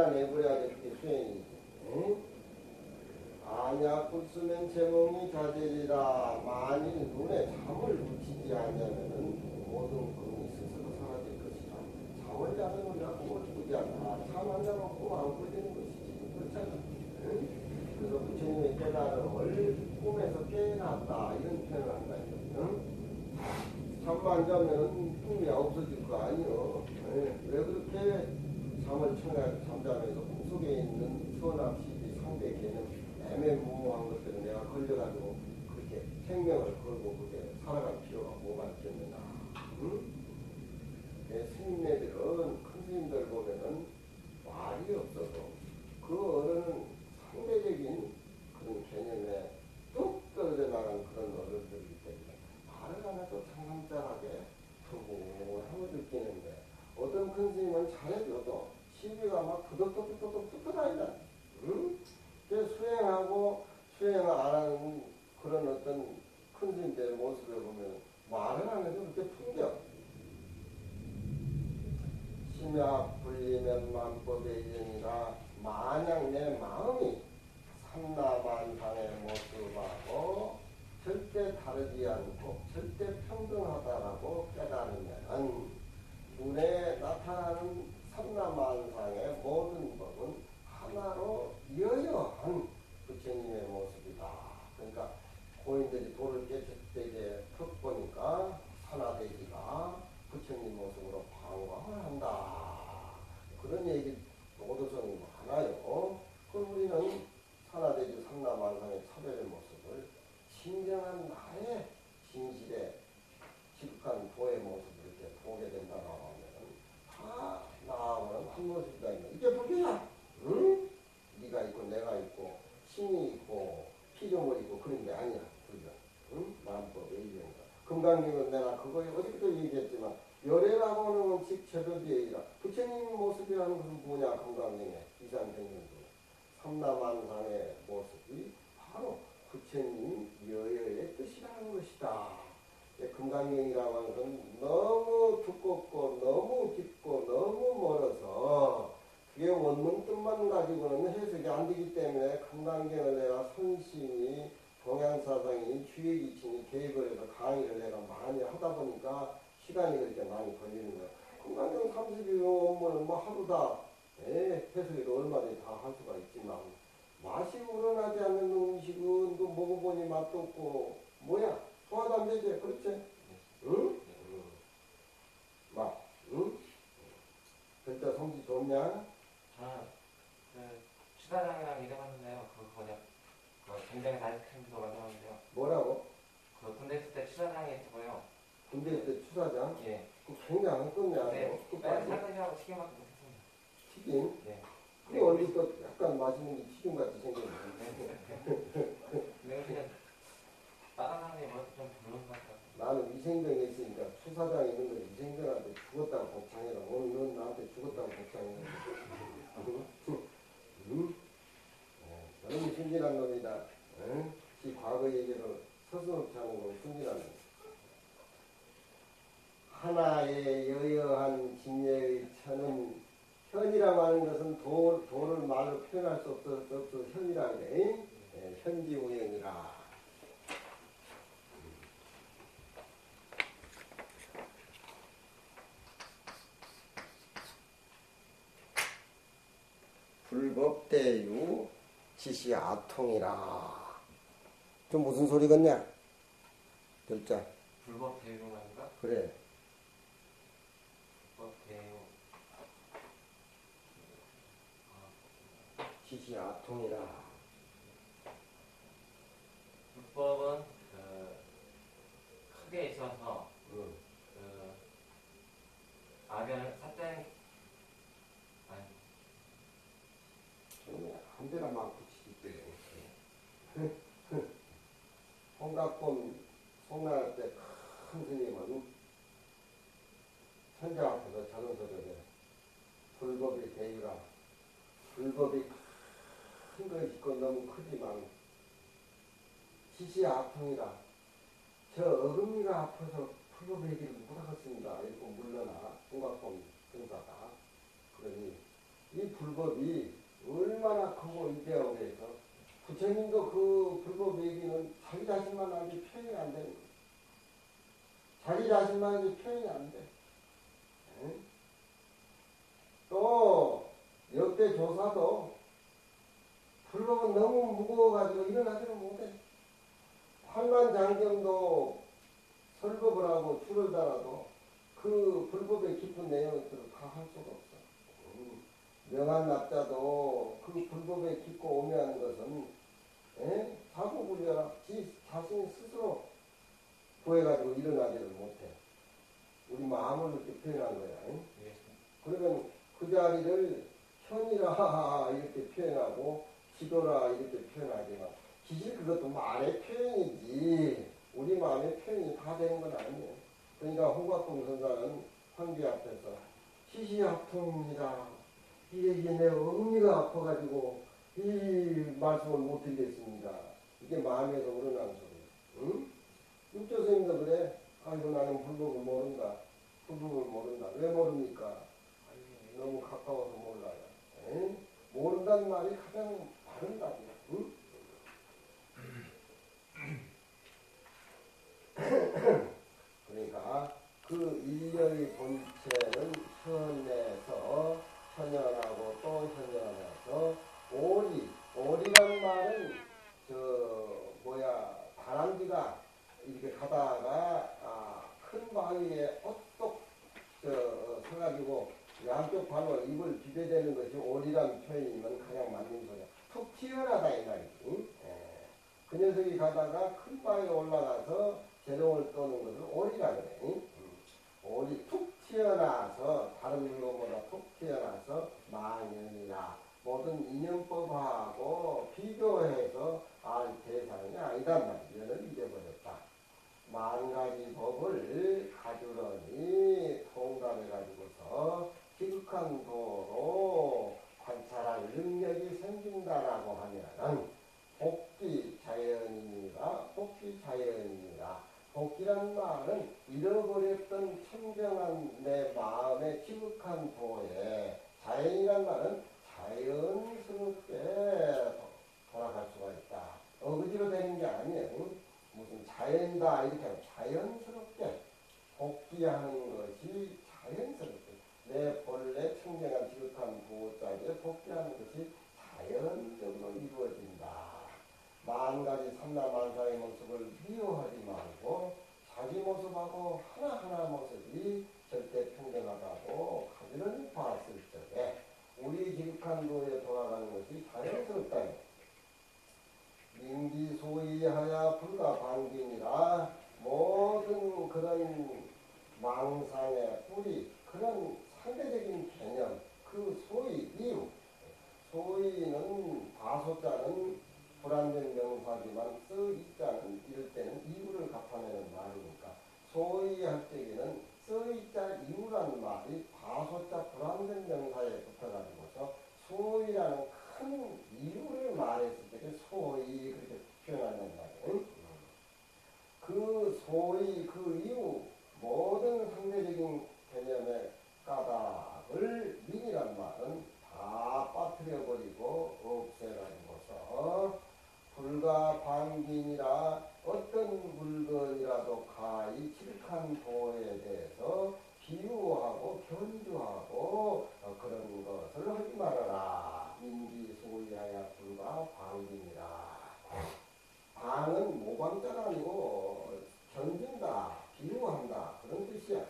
깨달아내버려야 그게 수행이지. 응? 안약 불수면 제몽이 자제리라. 만일 눈에 잠을 붙이지 않으면은 모든 꿈이 스스로 사라질 것이다. 잠을 자는 우리가 꿈을 꾸지 않아. 잠 안 자면 꿈 안 꾸지는 것이지. 그렇잖아. 응? 그래서 부처님의 깨달음을 꿈에서 깨어났다 이런 표현을 한다. 응? 잠만 자면 꿈이 없어질 거 아니요. 왜 그렇게 잠을 잠자면서 꿈속에 있는 선악시비 상대 개념 애매모호한 것들을 내가 걸려가지고 그렇게 생명을 걸고 그렇게 살아갈 필요가 뭐가 있겠느냐. 응? 스님네들은 큰 스님들 보면은 말이 없어도 그 어른은 상대적인 그런 개념에 뚝 떨어져 나간 그런 어른들이기 때문에 말을 안 해도 상상잘하게 하고 느끼는데 어떤 큰 스님은 잘해줘도 시비가 막 두덕두덕 붙어다닌다. 응? 수행하고 수행을 안 하는 그런 어떤 큰 스님들의 모습을 보면 말을 안 해도 그렇게 풍겨. 심약 불리면 만법의 일이니라. 만약 내 마음이 삼라만상의 모습하고 절대 다르지 않고 절대 평등하다라고 깨달으면 눈에 나타나는 삼라만상의 모든 법은 하나로 이어여한 부처님의 모습이다. 그러니까 고인들이 돌을 깨칠 때 턱 보니까 산화대지가 부처님 모습으로 방광을 한다. 그런 얘기 오도성이 많아요. 그럼 우리는 산화대지 삼라만상의 차별의 모습을 진정한 나의 진실의 지극한 도의 모습을 이렇게 보게 된다고 하면 다 나하고는 한 모습이다. 이게 불교야. 응? 네가 있고 내가 있고 신이 있고 피조물 있고 그런 게 아니야. 불교. 응? 만법의 일이니까. 금강경은 내가 그거에 어저께도 얘기했지만 열애라고 하는 건 직체도의 일이라. 부처님 모습이라는 것은 뭐냐. 금강경에 이산생명도 삼라만상의 모습이 바로 부처님 여여의 뜻이라는 것이다. 금강경이라고 하는 것은 너무 두껍고 너무 깊고 너무 멀어서 그게 원문 뜻만 가지고는 해석이 안 되기 때문에 금강경을 내가 선심이 동양사상이 주의기친이 계획을 해서 강의를 내가 많이 하다 보니까 시간이 그렇게 많이 걸리는 거야. 금강경 32개 원문은 뭐 하루 다 해석해도 얼마든지 다 할 수가 있지만 맛이 우러나지 않는 음식은 또 먹어보니 맛도 없고 뭐야? 소화도 안 되지? 그렇지? 응? 맛, 응? 진짜 성지 좋냐? 저는 그 추사장이랑 일해봤는데요. 굉장히 아이스크림도 만들었는데요. 뭐라고? 그 군대 있을 때 추사장이 있고요. 군대 있을 때 추사장? 예. 그 굉장한 건냐? 네. 살근이하고 튀김하고 못했습니다. 튀김? 예. 그 얼굴 또 약간 맛있는 게 튀김같이 생겼는데. 근데 그냥 다른 사람이 뭐좀 별로인 것 같아요. 나는 위생병에 있으니까 추사장 있는 거 위생병한테 죽었다고 복창해라. 오늘 넌 나한테 죽었다고 복창해. 응? 너무 순진한 놈이다. 응? 지 과거 얘기를 서슴없이 하는 건 순진한 놈. 하나의 여여한 진예의 천은 현이라고 하는 것은 도를 말로 표현할 수 없어 현이라고 해. 현지우행이라. 불법대유 지시아통이라. 좀 무슨 소리 같냐? 글자. 불법 대유인가? 그래. 불법 대유. 지시아통이라. 불법은 크게 있어서 악연을 사땡 한 대나 막 붙이기 때문에. 홍각본 송나라 때 큰 스님은 천자 앞에서 저런 소리를 해. 불법이 대유라. 불법이 큰 거 있고 너무 크지만 지시아통이라. 저 어금니가 아파서 불법 얘기를 못하겠습니다. 이렇게 물러나. 홍각본 근사가. 그러니 이 불법이 얼마나 크고 위대하고 해서 부처님도 그 불법 얘기는 자기 자신만 아직 표현이 안 되는 거예요. 자기 자신만 아직 표현이 안 돼. 응? 또 역대 조사도 불법은 너무 무거워가지고 일어나지를 못해. 환관장경도 설법을 하고 줄을 달아도 그 불법의 깊은 내용을 다 할 수가 없어. 명한납자도 그 불법에 깊고 오묘한 것은 자꾸 굴려라. 자신 스스로 구해가지고 일어나지를 못해. 우리 마음을 이렇게 표현한 거야. 그러면 그 자리를 현이라 이렇게 표현하고 지도라 이렇게 표현하지만 기실 그것도 말의 표현이지 우리 마음의 표현이 다 되는 건 아니에요. 그러니까 호각공 선사는 황비 앞에서 시시합통이다. 이게 내 의미가 아파가지고 이 말씀을 못 드리겠습니다. 이게 마음에서 우러나는 소리예요. 응? 육조스님도 그래. 아이고 나는 불법을 모른다. 불법을 모른다. 왜 모릅니까? 너무 가까워서 몰라요. 에? 모른다는 말이 가장 바른 답이야. 응? 그러니까 그 일념의 본체는 현에서 현현하고 또 현현해서 오리라는 말은 다람쥐가 이렇게 가다가 큰 바위에 엇똑 서가지고 양쪽 발로 입을 비벼대는 것이 오리라는 표현이면 가장 맞는 소리야. 툭 튀어나다 이 말이지. 그 녀석이 가다가 큰 바위에 올라가서 재롱을 떠는 것을 오리라 그래. 오리 툭 튀어나와서 다른 물건보다 툭 튀어나와서 만연이나 모든 인연법하고 비교해서 알 대상이 아니단 말이야. 연을 잊어버렸다. 만 가지 법을 가주러니 통달해가지고서 지극한 도로 관찰할 능력이 생긴다라고 하면은 복귀 자연이니라 복귀란 말은 잃어버렸던 청정한 내 마음의 지극한 도에 자연이란 말은 자연스럽게 돌아갈 수가 있다. 어거지로 되는 게 아니에요. 무슨 자연이다 이렇게 하면 자연스럽게 복귀하는 것이 자연스럽게 내 본래 청정한 지극한 도자리에 복귀하는 것이 자연적으로 이루어진다. 만가지 삼라만사의 모습을 미워하지 말고 자기 모습하고 하나하나 모습이 절대 평등하다고 가지런히 봤을 적에 우리 지극한 도에 돌아가는 것이 자연스럽다. 민기소이하야 불가방빈이라 모든 그런 망상의 뿌리 그런 상대적인 개념 그 소위 이유 소위는 다소자는 불완전 명사지만 쓰이자는 이럴 때는 이유를 나타내는 말이니까 소위 할 적에는 쓰이자 이유라는 말이 다소자 불완전 명사에 붙어가지고서 소위라는 큰 이유를 말했을 때 소위 그렇게 표현한단 말이에요. 그 소위 그 이유 모든 상대적인 개념의 까닭을 민이란 말은 다 빠뜨려버리고 없애가지고서 불가방빈이라 어떤 물건이라도 가히 지극한 도에 대해서 비유하고 견주하고 그런 것을 하지 말아라. 민기소이하야 불가방빈이라. 방은 모방자가 아니고 견준다, 비유한다 그런 뜻이야.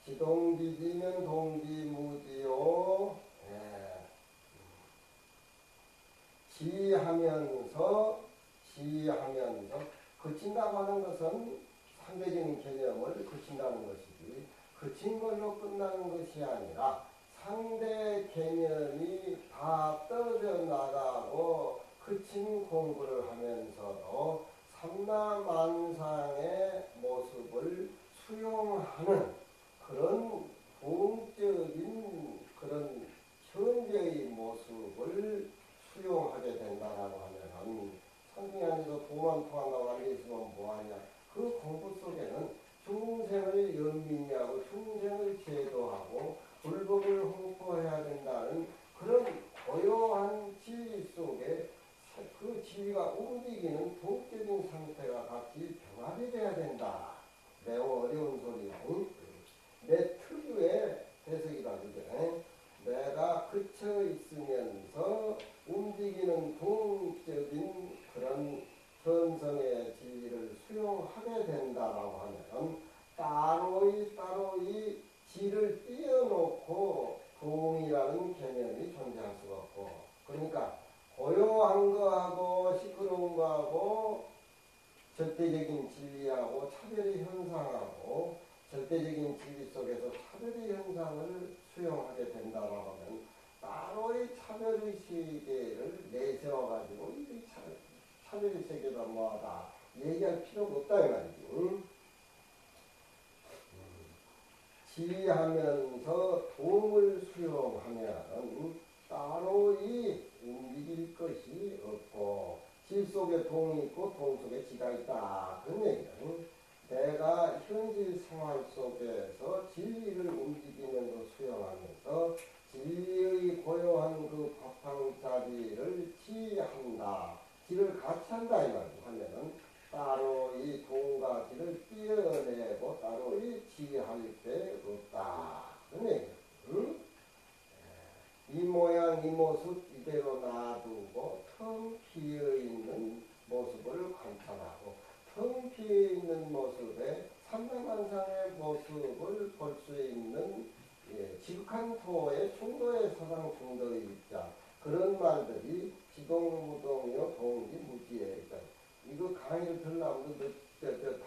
지동비지면 동비무지요. 지하면서 그친다고 하는 것은 상대적인 개념을 그친다는 것이지 그친 걸로 끝나는 것이 아니라 상대 개념이 다 떨어져 나가고 그친 공부를 하면서도 삼라만상의 모습을 수용하는 그런 동적인 그런 현재의 모습을 수용하게 된다라고 하면은 성경이 안에서 도만 통한다고 앉아있으면 뭐하냐. 그 공부 속에는 중생을 연민하고 중생을 제도하고 불법을 홍보해야 된다는 그런 고요한 지위 속에 그 지위가 움직이는 동적인 상태가 같이 병합이 돼야 된다. 매우 어려운 소리고 내 특유의 해석이다. 그게 내가 그쳐 있으면서 움직이는 동적인 그런 현성의 지위를 수용하게 된다라고 하면 따로이 지를 띄워놓고 동이라는 개념이 존재할 수가 없고, 그러니까 고요한 거하고 시끄러운 거하고 절대적인 진리하고 차별의 현상하고 절대적인 진리 속에서 차별의 현상을 수용하게 된다고 하면 따로의 차별의 세계를 내세워가지고 이 차별의 세계가 뭐하다 얘기할 필요가 없다 이 말이지. 응? 지하면서 동을 수용하면 따로이 움직일 것이 없고 지 속에 동이 있고 동 속에 지가 있다. 그런 얘기야. 내가 현실 생활 속에서 진리를 움직이면서 수용하면서 진리의 고요한 그 바탕자리를 지한다. 지를 같이 한다 이 말이야. 하면은 따로 이 동과 지를 띄어내고 따로 이 지할 데 없다. 그런 얘기야. 응? 이 모양 이 모습 이대로 놔두고 텅 비어있는 모습을 관찰하고 텅 비어있는 모습에 삼백만상의 모습을 볼 수 있는 지극한 토의 중도의 사상 중도의 입자 그런 말들이 지동무동이요 동기 무지에 이거 강의를 들으려면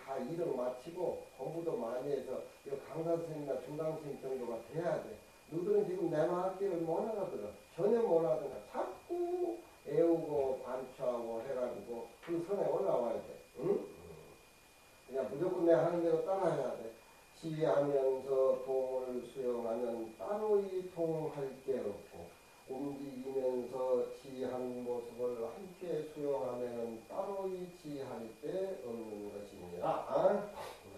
다 일을 마치고 공부도 많이 해서 강사 선생님이나 중강 선생님 정도가 돼야 돼. 너희들은 지금 내 말귀를 못 알아들어. 전혀 못 알아들어. 자꾸 애우고 반추하고 해가지고 그 선에 올라와야 돼. 응? 그냥 무조건 내 하는 대로 따라해야 돼. 지하면서 동을 수용하면 따로이 동할 게 없고 움직이면서 지한 모습을 함께 수용하면 따로이 지할 게 없는 것이니라.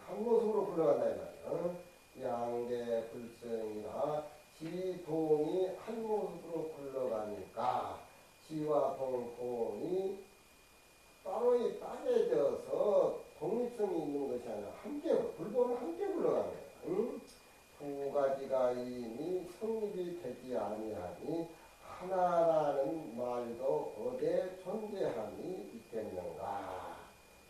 한 모습으로 흘러간다 이 말이야. 양계 불성이나 지동이 한 모습으로 굴러가니까 지와 동이 따로이 따개져서 독립성이 있는 것이 아니라 함께 불법은 함께 굴러가는 거야. 응? 두 가지가 이미 성립이 되지 아니하니 하나라는 말도 어디에 존재함이 있겠는가.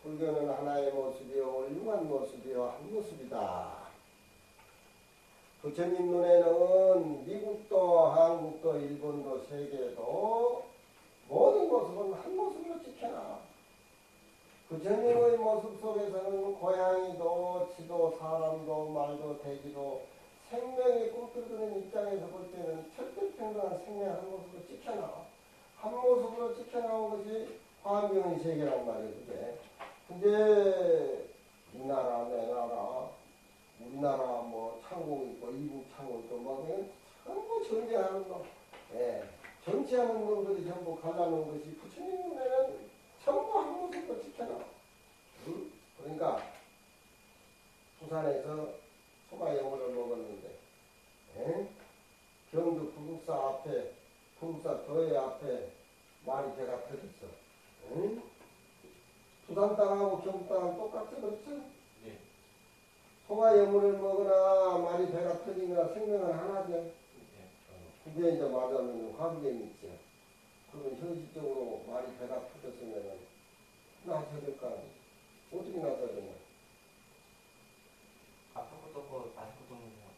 불교는 하나의 모습이요 훌륭한 모습이요 한 모습이다. 부처님 눈에는 미국도 한국도 일본도 세계도 모든 모습은 한 모습으로 지켜놔. 부처님의 모습 속에서는 고양이도 지도 사람도 말도 대기도 생명이 꿈틀거리는 입장에서 볼 때는 철저평등한 생명 한 모습으로 지켜놔. 한 모습으로 지켜나온 것이 화엄경의 세계란 말이에요. 그게. 근데 이 나라 내 나라 우리나라 뭐 창공 있고 이북 창공 있고 뭐 전부 전쟁하는 놈, 정치하는 놈들이 전부 갈라놓은 것이 부처님 눈에는 전부 한 모습으로 지켜놔. 응? 그러니까 부산에서 소가영어를 먹었는데 경주 구국사 앞에 구국사 교회 앞에 말이 배가 터졌어. 응? 부산 땅하고 경주 땅은 똑같이 그렇죠? 예. 소가 여물을 먹으나 말이 배가 터지거나 생명은 하나죠. 예. 그게 이제 말하면 화기경이 있죠. 그러면 현실적으로 말이 배가 터졌으면은 나서야 될 거 아니에요. 어떻게 나서야 되냐? 아픈 것도 없고 아픈 것도 없는 거.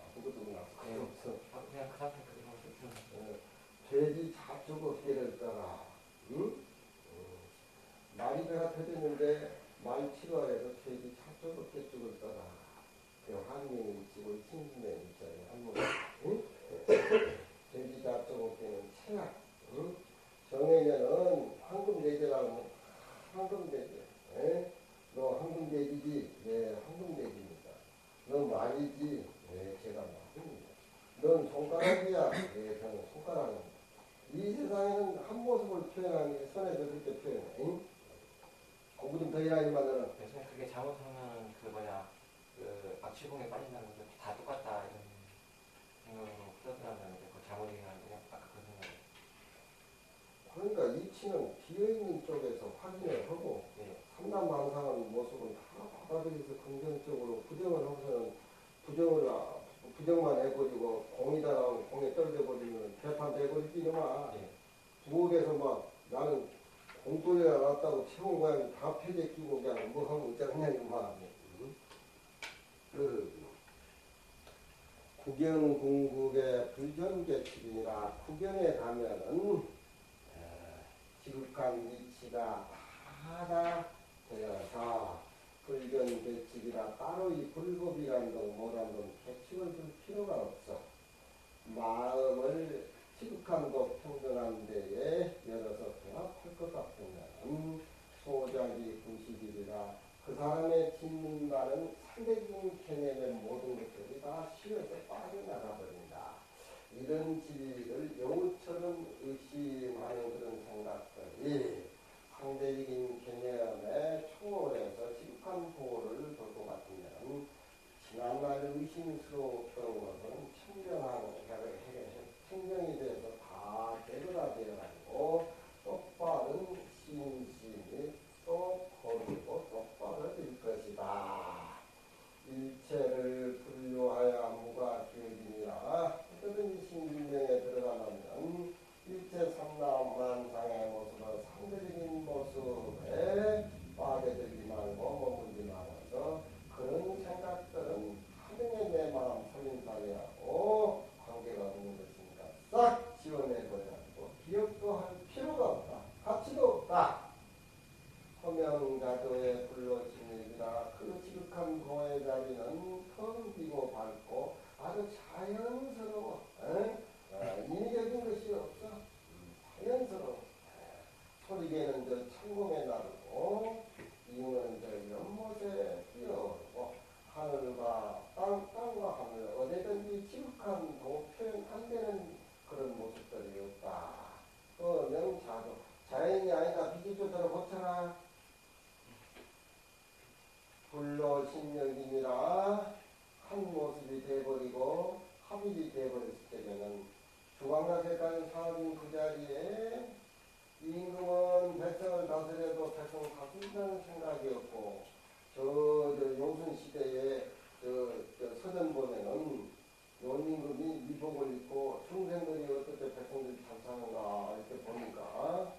아픈 것도 나서 그게 없어. 그냥 그 상태 그대로 있으면 돼지 잡죽 어떻게 될까라. 응? 말이 배가 터졌는데 말 치료해서 돼지 잡죽 어떻게 죽을까라. 그 한명이 있고 친구명이 있잖아요. 한번. 응? 돼지 잡죽 어깨는 체약. 응? 정해년은 황금돼지라고 황금돼지. 너 황금돼지지? 네, 황금돼지입니다. 너 말이지? 네, 제가 말입니다. 넌 손가락이야? 네, 저는 손가락입니다. 이 세상에는 한 모습을 표현하는 게 선에서 그렇게 표현해. 응? 공부 좀 더 일하지만 너는. 요즘에 그게 잘못하면 그 악취봉에 빠진다는 거 다 똑같다 이런 대통령으로 풀었다면 그 자본이라고 아까 그 생각이. 그러니까 이치는 비어있는 쪽에서 확인을 하고 예. 삼남망상한 모습은 다 받아들여서 긍정적으로 부정을 하고서는 부정만 해버리고 공이다 나오면 공에 떨어져버리면 개판돼버리지 이놈아. 예. 부엌에서 막 나는 공돌이가 났다고 채운 고양이 다 폐제 끼고 그냥 뭐 하면 어쩌냐 이놈아. 그 구경궁국의 불전개칙이라 구경에 가면은 지극한 이치가 하나 되어서 불견개칙이라 따로 이 불법이란 등 뭐란 등 개칙을 줄 필요가 없어. 마음을 지극한고 평등한 데에 열어서 대합할 것 같으면 소작이 구식이라 그 사람의 짓는 말은 상대적인 개념의 모든 것들이 다 쉬어서 빠져나가버린다. 이런 진리를 여우처럼 의심하는 그런 생각들이 상대적인 개념에 초월해서 지극한 보호를 볼 것 같으면 지난날 의심스러웠던 것은 청정이 돼서 다 대거라되어가지고 똑바른 신심이 또 거르고 똑바로질 것이다. 일체를 분류하여 무가 기울이니라. 어떤 신명에 들어가면 일체 삼라만상의 모습은 상대적인 모습에 빠져들지 말고 머물지 말아서 그런 생각들은 하등의 내 마음 살림살이하고 관계가 없는 것이니까 싹 지워내버려가지고 기억도 할 필요가 없다. 가치도 없다. 허명가도에 불러지니라. 그 지극한 고의 자리는 텅 비고 밝고 아주 자연스러워. 인위적인 것이 없어. 자연스러워. 소리개는 저 천공에 나르고 이는 저 연못에 뛰어오르고 하늘과 땅과 하늘 어디든지 지극한 표현 안 되는 그런 모습들이 없다. 명자도 자연이 아니다. 비기조대로 고쳐라. 불로신력이니라. 한 모습이 돼버리고 합일이 돼버렸을 때에는 주광락에까지 사업인 그 자리에 임금은 백성을 다스려도 백성 다스린다는 생각이 없고 저 용순 시대에 서전 보면은 용임금이 미복을 입고 중생들이 어떻게 백성들이 잘 사는가 이렇게 보니까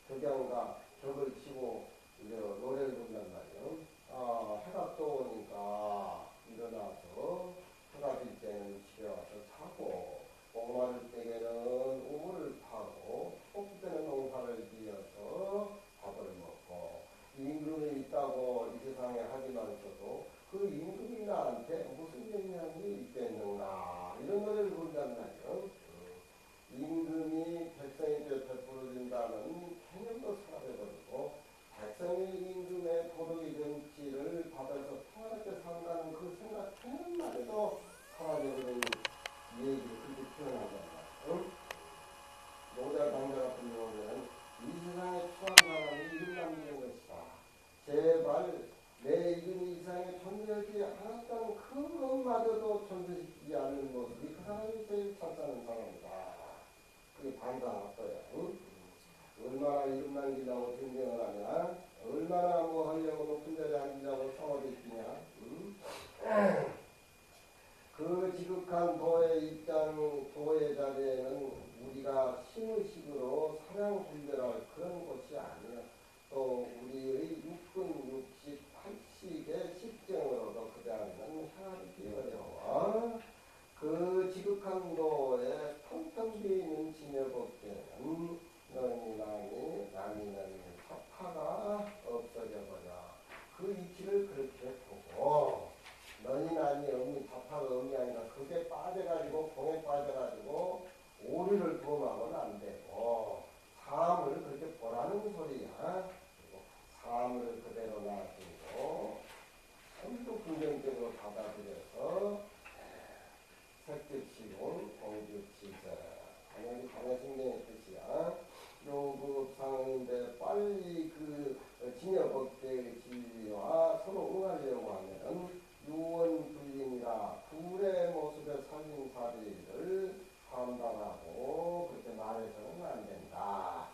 격양가 격을 치고 노래를 부른단 말이에요. 해가 떠오니까 일어나서 해가 질 때는 집에 와서 자고 목마를 때에는 우물을 파고 뽑을 때는 농사를 지어서 밥을 먹고 임금이 있다고 이 세상에 하지만서도 그 임금이 나한테 무슨 영향이 있겠는가 이런 노래를 부른단 말이에요. 임금이 백성에게 베풀어준다는 개념도 사라져버리고 백성의 임금의 도덕의 정치를 받아서 평안하게 산다는 그 생각 개념만 해도 사라져버리는 얘기를 그렇게 표현하잖아요. 노자 강자 같은 경우는 이 세상에 추한 사람이 이름 남기는 것이다. 제발 내 이름이 이 세상에 존재하지 않았다는 그것마저도 존재시키지 않는 모습이 그 사람이 제일 참사는 사람이다. 그게 반사할 거야. 얼마나 이름 남기려고 증명을 하냐, 얼마나 뭐 하려고 높은 자리에 앉으려고 성업이 뛰냐. 그 지극한 도의 입장, 도의 자리에는 우리가 신의식으로 사량분별할 그런 곳이 아니야. 또 우리의 육근, 육식, 팔식의 식정으로도 그 자리는 향하기 어려워. 그 지극한 도에 텅텅 비있는 진여법계는 너니 남이 사파가 없어져버려. 그 이치를 그렇게 보고 너니 남이 의미 사파가 의미 아니라 그게 빠져가지고 공에 빠져가지고 오류를 범하면 안 되고 삶을 그렇게 보라는 소리야. 그리고 삶을 그대로 놔두고 전부 긍정적으로 받아들여서 색즉시론 공주치자 당연히 강화신경의 뜻이야. 요급상인데 빨리 그 진여법대의 진리와 서로 응하려고 하면 유언불림이라 만년이라 불의 모습의 살림살이를 판단하고 그렇게 말해서는 안 된다.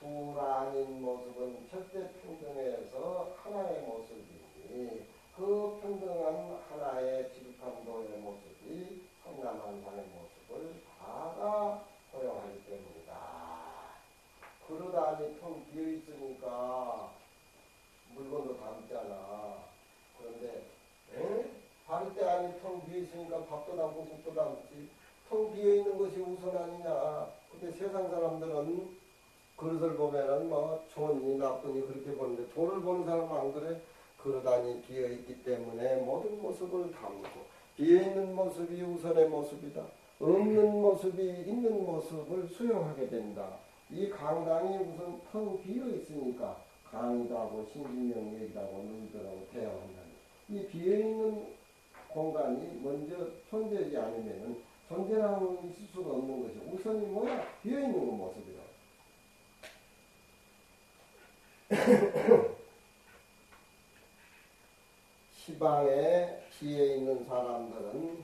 둘 아닌 모습은 절대 평등에서 하나의 모습이니 그 평등한 하나의 지극함도의 모습이 성남한상의 모습을 다가 허용하기 때문이다. 그릇 안이 텅 비어있으니까 물건도 담잖아. 그런데 바리대 안이 텅 비어있으니까 밥도 담고 국도 담지. 텅 비어있는 것이 우선 아니냐. 근데 세상 사람들은 그릇을 보면은 뭐 좋으니 나쁘니 그렇게 보는데 돈을 보는 사람은 안 그래. 그릇 안이 비어있기 때문에 모든 모습을 담고 비어있는 모습이 우선의 모습이다. 없는 모습이 있는 모습을 수용하게 된다. 이 강당이 우선 텅 비어있으니까 강의도 하고 신진명 얘기도 하고 놀더라고 대화한다. 이 비어있는 공간이 먼저 존재하지 않으면 존재라는 있을 수가 없는 것이 우선이 뭐야? 비어있는 모습이다. 시방에 지혜 있는 사람들은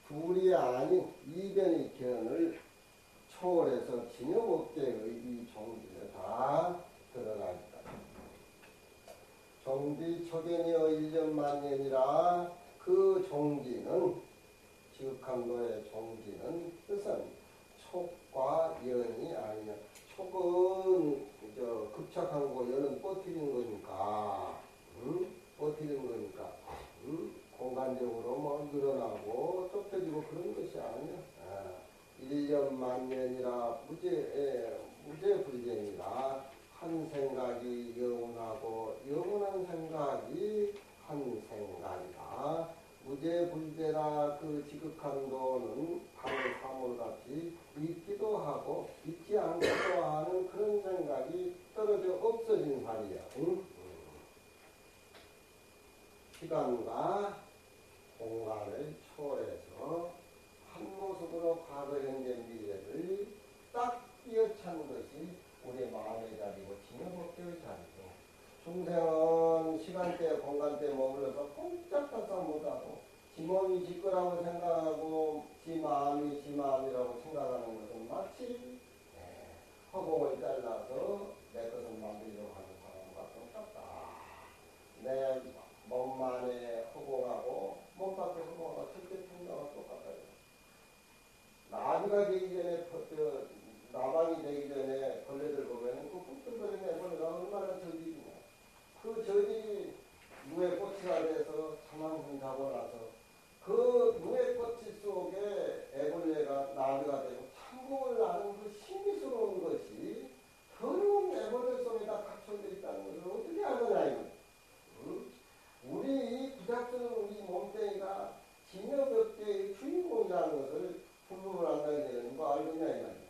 둘이 아닌 이변의 견을 초월해서 진여법계의 이 종기를 다 드러나겠다. 종기 초견이여 일년만년이라 그 종기는 지극함도의 종기는 뜻은 촉과 연이 아니냐. 촉은 급착한 거 연은 뻗티는 거니까 버티는 거니까 공간적으로 뭐 늘어나고 좁혀지고 그런 것이 아니야. 일년 만년이라 무죄불견이라 한 생각이 영원하고 영원한 생각이 한 생각이다. 무죄불죄라 그 지극한도는 밤의 사물같이 있기도 하고 있지 않기도 하는 그런 생각이 떨어져 없어진 사이야. 시간과 공간을 초월해서 한 모습으로 과거, 현재, 미래를 딱 띄어찬 것이 우리의 마음의 자리고 진여법계의 자리고 중생은 시간대, 공간대에 머물러서 꼼짝달싹 못하고 지 몸이 지 거라고 생각하고 지 마음이 지 마음이라고 생각하는 것은 마치 허공을 잘라서 내 것을 만들려고 하는 사람과 똑같다. 내 몸만의 허공하고 몸 밖의 허공하고 절대 평등하고 똑같다. 나비가 되기 전에 나방이 되기 전에 벌레들 보면은 그 꾹꾹거리는 애벌레가 얼마나 저질이냐. 그 저질이 누에 꽃이가 돼서 사망을 하고 나서 그 누에 꽃이 속에 애벌레가 나비가 되고 창공을 나는 그 신비스러운 것이 더러운 애벌레 속에다 갖춰져 있다는 것을 어떻게 알거나 이거. 우리 이 부작스러운 우리 몸뚱이가 진여법계의 주인공이라는 것을 불문을 한다는 얘기는 뭐 알겠냐 이 말이야.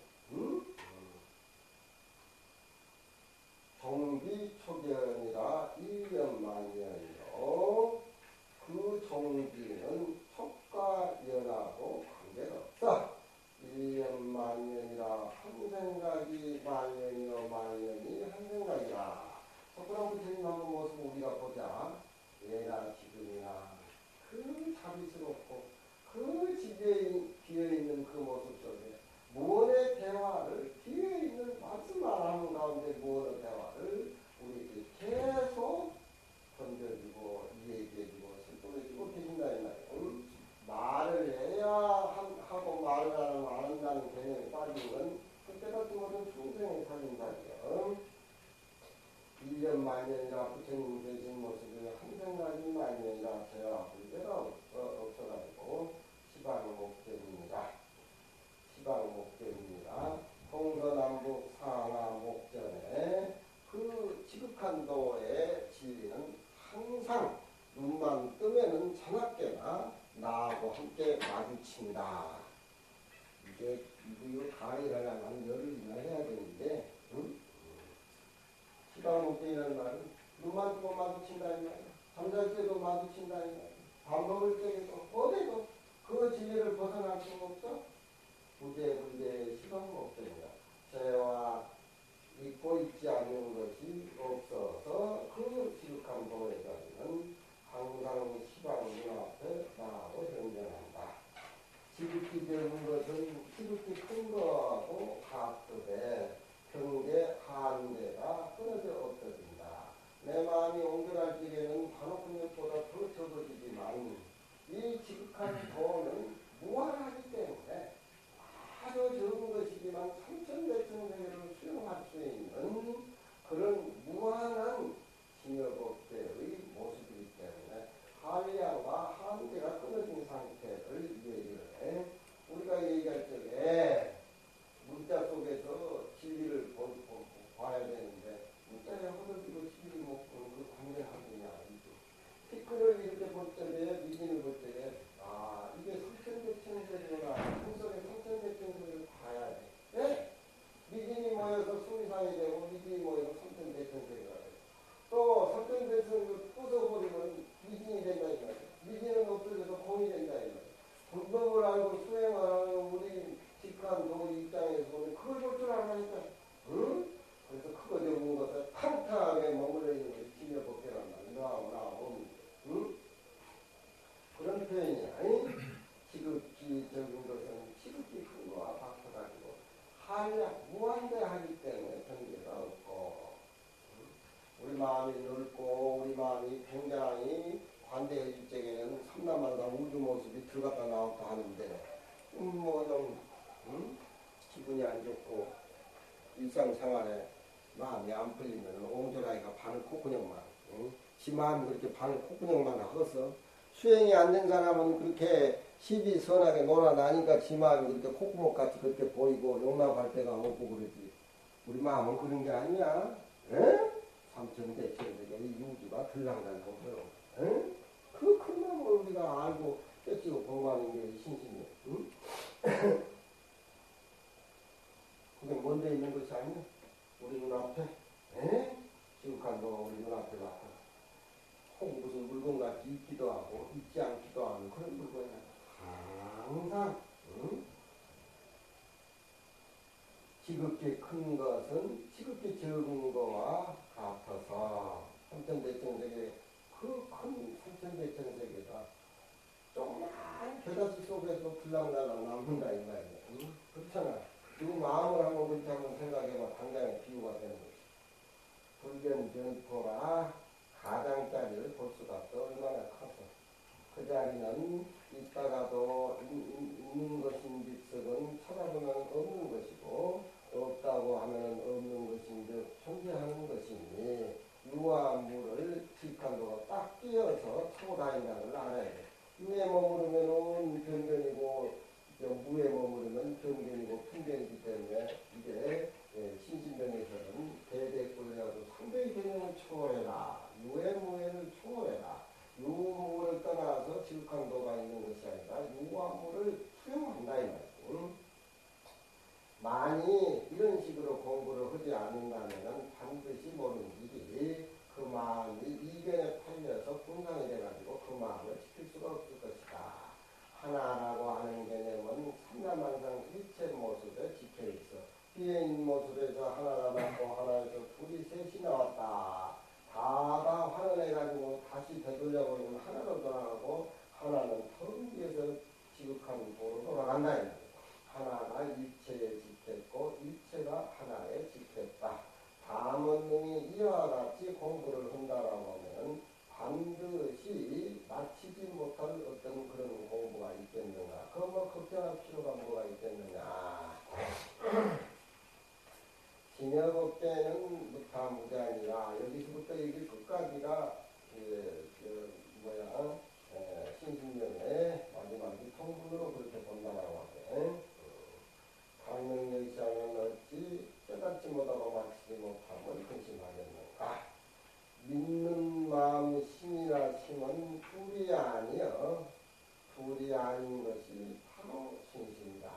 종비 초견이라 일년만년이요. 그 종비는 촉과 연하고 관계가 없다. 일년만년이라 한 생각이 만년이요 만년이 한 생각이라. 석굴암 부처님 한번 모습 우리가 보자. 예나 지금이나 그 자비스럽고 그 지혜에 비어있는 그 모습 속에 무언의 대화를 비어있는 말씀만 하는 가운데 무언의 대화를 우리에게 계속 던져주고 이야기해주고 설득해주고 계신다 이 말이에요. 말을 해야 하고 말을 안 한다는 개념에 빠진 건 그때같은 모든 중생의 살림살이에요. 1년 만년이라 부처님 계신 모습이 한 생각이 만년이라 제가 불배가 없어가지고 시방목전입니다. 시방목전입니다. 동서남북 상하목전에 그 지극한도의 진리는 항상 눈만 뜨면은 자나깨나 나하고 함께 마주친다. 이거 강의를 하려면 열흘이나 해야 되는데 시방목전이라는 말은 눈만 뜨고 마주친다는 말이야. 잠잘 때도 마주친다는 말이야. 밥 먹을 때에도 어디도 그 진리를 벗어날 수가 없어. 부재불재의 시방목전이다. 죄와 잊고 있지 않는 것이 없어서 그 지극한 도에 가지는 항상 시방 눈앞에 나하고 현존한다. 모습이지만 삼천대천세계를 수용할 수 있는 그런 무한한 징여법계의 모습이기 때문에 한량과 한계가 끊어진 상태를 얘기를 해. 우리가 얘기할 적에 문자 속에서 진리를 봐야 되는데 문자에 허덕이고 진리 못 보는 그 관계하느냐. 피크를 이렇게 볼 적에 미진을 볼 적에 이게 삼천대천세계구나. 풍속의 삼천대천세계를 봐야 돼. 예? 미진이 모여서 수미상이 되고 미진이 모여서 삼천대천세계가 돼. 또 삼천대천세계를 부숴버리면 미진이 된다 이 말이야. 미진은 없어져서 공이 된다 이 말이야. 불법을 알고 수행을 하는 우리 직한 도 입장에서 보면 그걸 볼 줄 알아야니까. 응? 그래서 크고 적은 것을 탕탕하게 머물러 있는 것이 진여법계란 말이야. 나오는 응? 그런 표현이 아니 지극히 적은 것은 지극히 큰 거와 바꿔가지고 한량 무한대하기 때문에 경계가 없고 우리 마음이 넓고 우리 마음이 굉장히 관대의 입장에는 삼라만상 우주 모습이 들어갔다 나왔다 하는데 좀 기분이 안 좋고 일상생활에 마음이 안 풀리면 옹졸하기가 바늘 콧구녕만 지 마음이 그렇게 바늘 콧구녕만 허서 수행이 안 된 사람은 그렇게 시비선하게 놀아나니까 지 마음이 그렇게 콧구멍같이 그렇게 보이고 용납할 데가 없고 그러지. 우리 마음은 그런 게 아니야. 에? 삼천대천세계 이 유지가 들랑달고 그래요. 그 큰 마음을 우리가 알고 깨치고 공부하는 게 신심이에요. 응? 그게 먼데 있는 것이 아니야. 우리 눈앞에 지극한 너 우리 눈앞에 나타나. 혹 무슨 물건같이 있기도 하고 있지 않기도 하는 그런 물건이야. 항상 지극히 큰 것은 지극히 적은 거와 같아서 삼천대천세계 그 큰 삼천대천세계가 조그만 겨자씨 속에서 불랑날랑 남는다 이 말이야. 그렇잖아. 그 마음을 한번 그렇게 한번 생각해봐. 당장의 비유가 되는 거지. 불견 변포가 가장자리를 볼 수가 없어. 얼마나 커서. 그 자리는 있다가도 있는 것인즉석은 찾아보면 없는 것이고 없다고 하면 없는 것인즉 존재하는 것이니 유와 물을 직관으로 딱 띄어서 타고 다닌다는 걸 알아야 돼. 유에 머무르면 변견이고 무에 머무르면 변견이고 편견이기 때문에 이게 신신병에서는 대대꼴려가지고 상대의 개념을 초월해라. 유의 무에를 초월해라. 유무를 떠나서 지극한도가 있는 것이 아니라 유와 무를 수용한다 이 말이고 많이 이런 식으로 공부를 하지 않는다면 반드시 모르는 일이 그 마음이 이견에 팔려서 분상이 돼가지고 그 마음을 지킬 수가 없을 것이다. 하나라고 하는 개념은 삼라만상 일체 모습에 지켜있어. 비행 모습에서 하나가 나고 하나에서 둘이 셋이 나왔다. 다가 환원해가지고 다시 되돌려보면 하나로 돌아가고 하나는 텅 위에서 지극한 도로 돌아간다. 하나가 일체에 지켰고 일체가 하나에 지켰다. 다음은 능히 이와 같이 공부를 한다라고 하면 반드시 마치지 못할 어떤 그런 공부가 있겠느냐. 그거 뭐 걱정할 필요가 뭐가 있겠느냐. 진여법계는 무타무자니라. 여기서부터 여기 끝까지가 신신명의 마지막이 통분으로 그렇게 본다라고 하게. 강명력시 하면 어찌 깨닫지 못하고 마치지 못함을 근심하겠는가. 믿는 마음 심이나 심은 둘이 아니여 둘이 아닌 것이 바로 신신이다.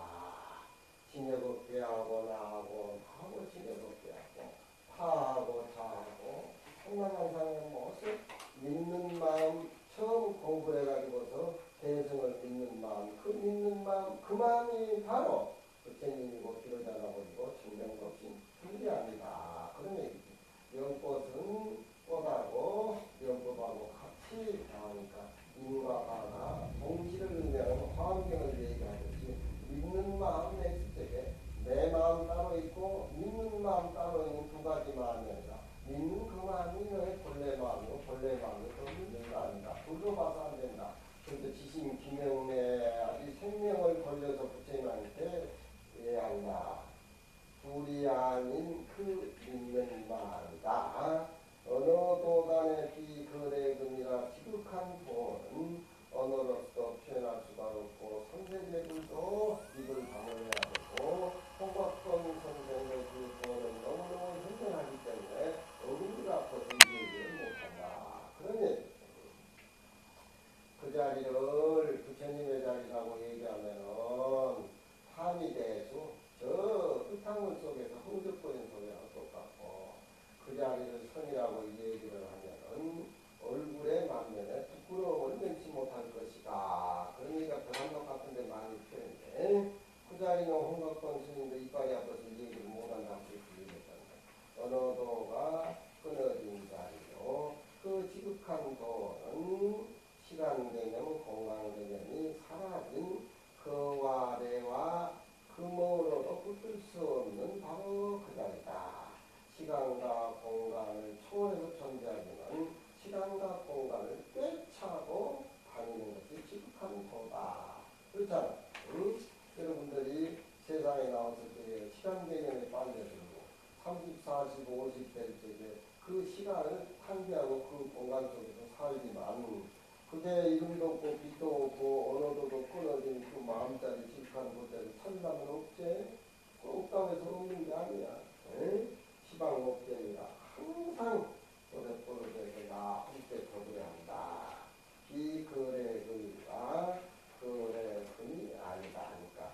진여법계하고 나하고 나하고 진여법계하고 타하고 타하고 상남한상의 모습 믿는 마음 처음 공부해가지고서 대성을 믿는 마음 그 믿는 마음 그 마음이 바로 부처님이고 기로자나버리고 청정법신 둘이 아니다. 그런 얘기지. 연꽃은 꽃하고 연꽃하고 같이 나오니까 인과 화가 동시를 의미하는 환경을 얘기하듯이 믿는 마음 냈을 적에 내 마음 따로 있고 믿는 마음 따로 있는 두 가지 마음이다. 믿는 그 마음이 너의 본래 마음이고 본래 마음이 더 믿는 마음이다. 둘로 봐서 안 된다. 그런데 지심 기명에 아주 생명을 걸려서 부처님한테 왜 한다. 둘이 아닌 그 있는 말이다. 어느 도단의 비거래금이라 지극한 돈은 언어로서 표현할 수가 없고 선생님들도 입을 다물어야 되고 홍박권 선생의 그 돈은 너무너무 현명하기 때문에 어금니가 아파서 얘기를 못한다. 그런 얘기죠. 그 자리를 부처님의 자리라고 얘기하면은 파미대수 저 흙탕물 속에서 흥적거리는 소리랑 똑같고 그 자리를 선이라고 얘기를 하면은 얼굴에 만면에 부끄러움을 면치 못할 것이다. 그런 얘기가 변함록 같은데 많이 표현돼. 그 자리는 홍각권 스님도 이빨이 아파서 얘기를 못한다고 얘기했던데 언어도가 끊어진 자리로 그 지극한 도는 시간 개념, 공간 개념이 사라진 그와 내와 금으로도 붙을 수 없는 바로 그 자리다. 시간과 공간을 초월해서 존재하지만 시간과 공간을 꿰차고 다니는 것이 지극한 도다. 그렇잖아. 응? 여러분들이 세상에 나왔을 때 시간 개념에 빠져들고 30, 40, 50 될 적에 그 시간을 탕비하고 그 공간 속에서 살지만 그게 이름도 없고 빛도 없고 언어도 끊어진 그 마음자리 지극한 곳자리 찾으려면 없지? 없다고 해서 없는 게 아니야. 시방업계니라 항상 도래도래에서 나 함께 거두려한다. 비거래금이가 거래금이 아니다 하니까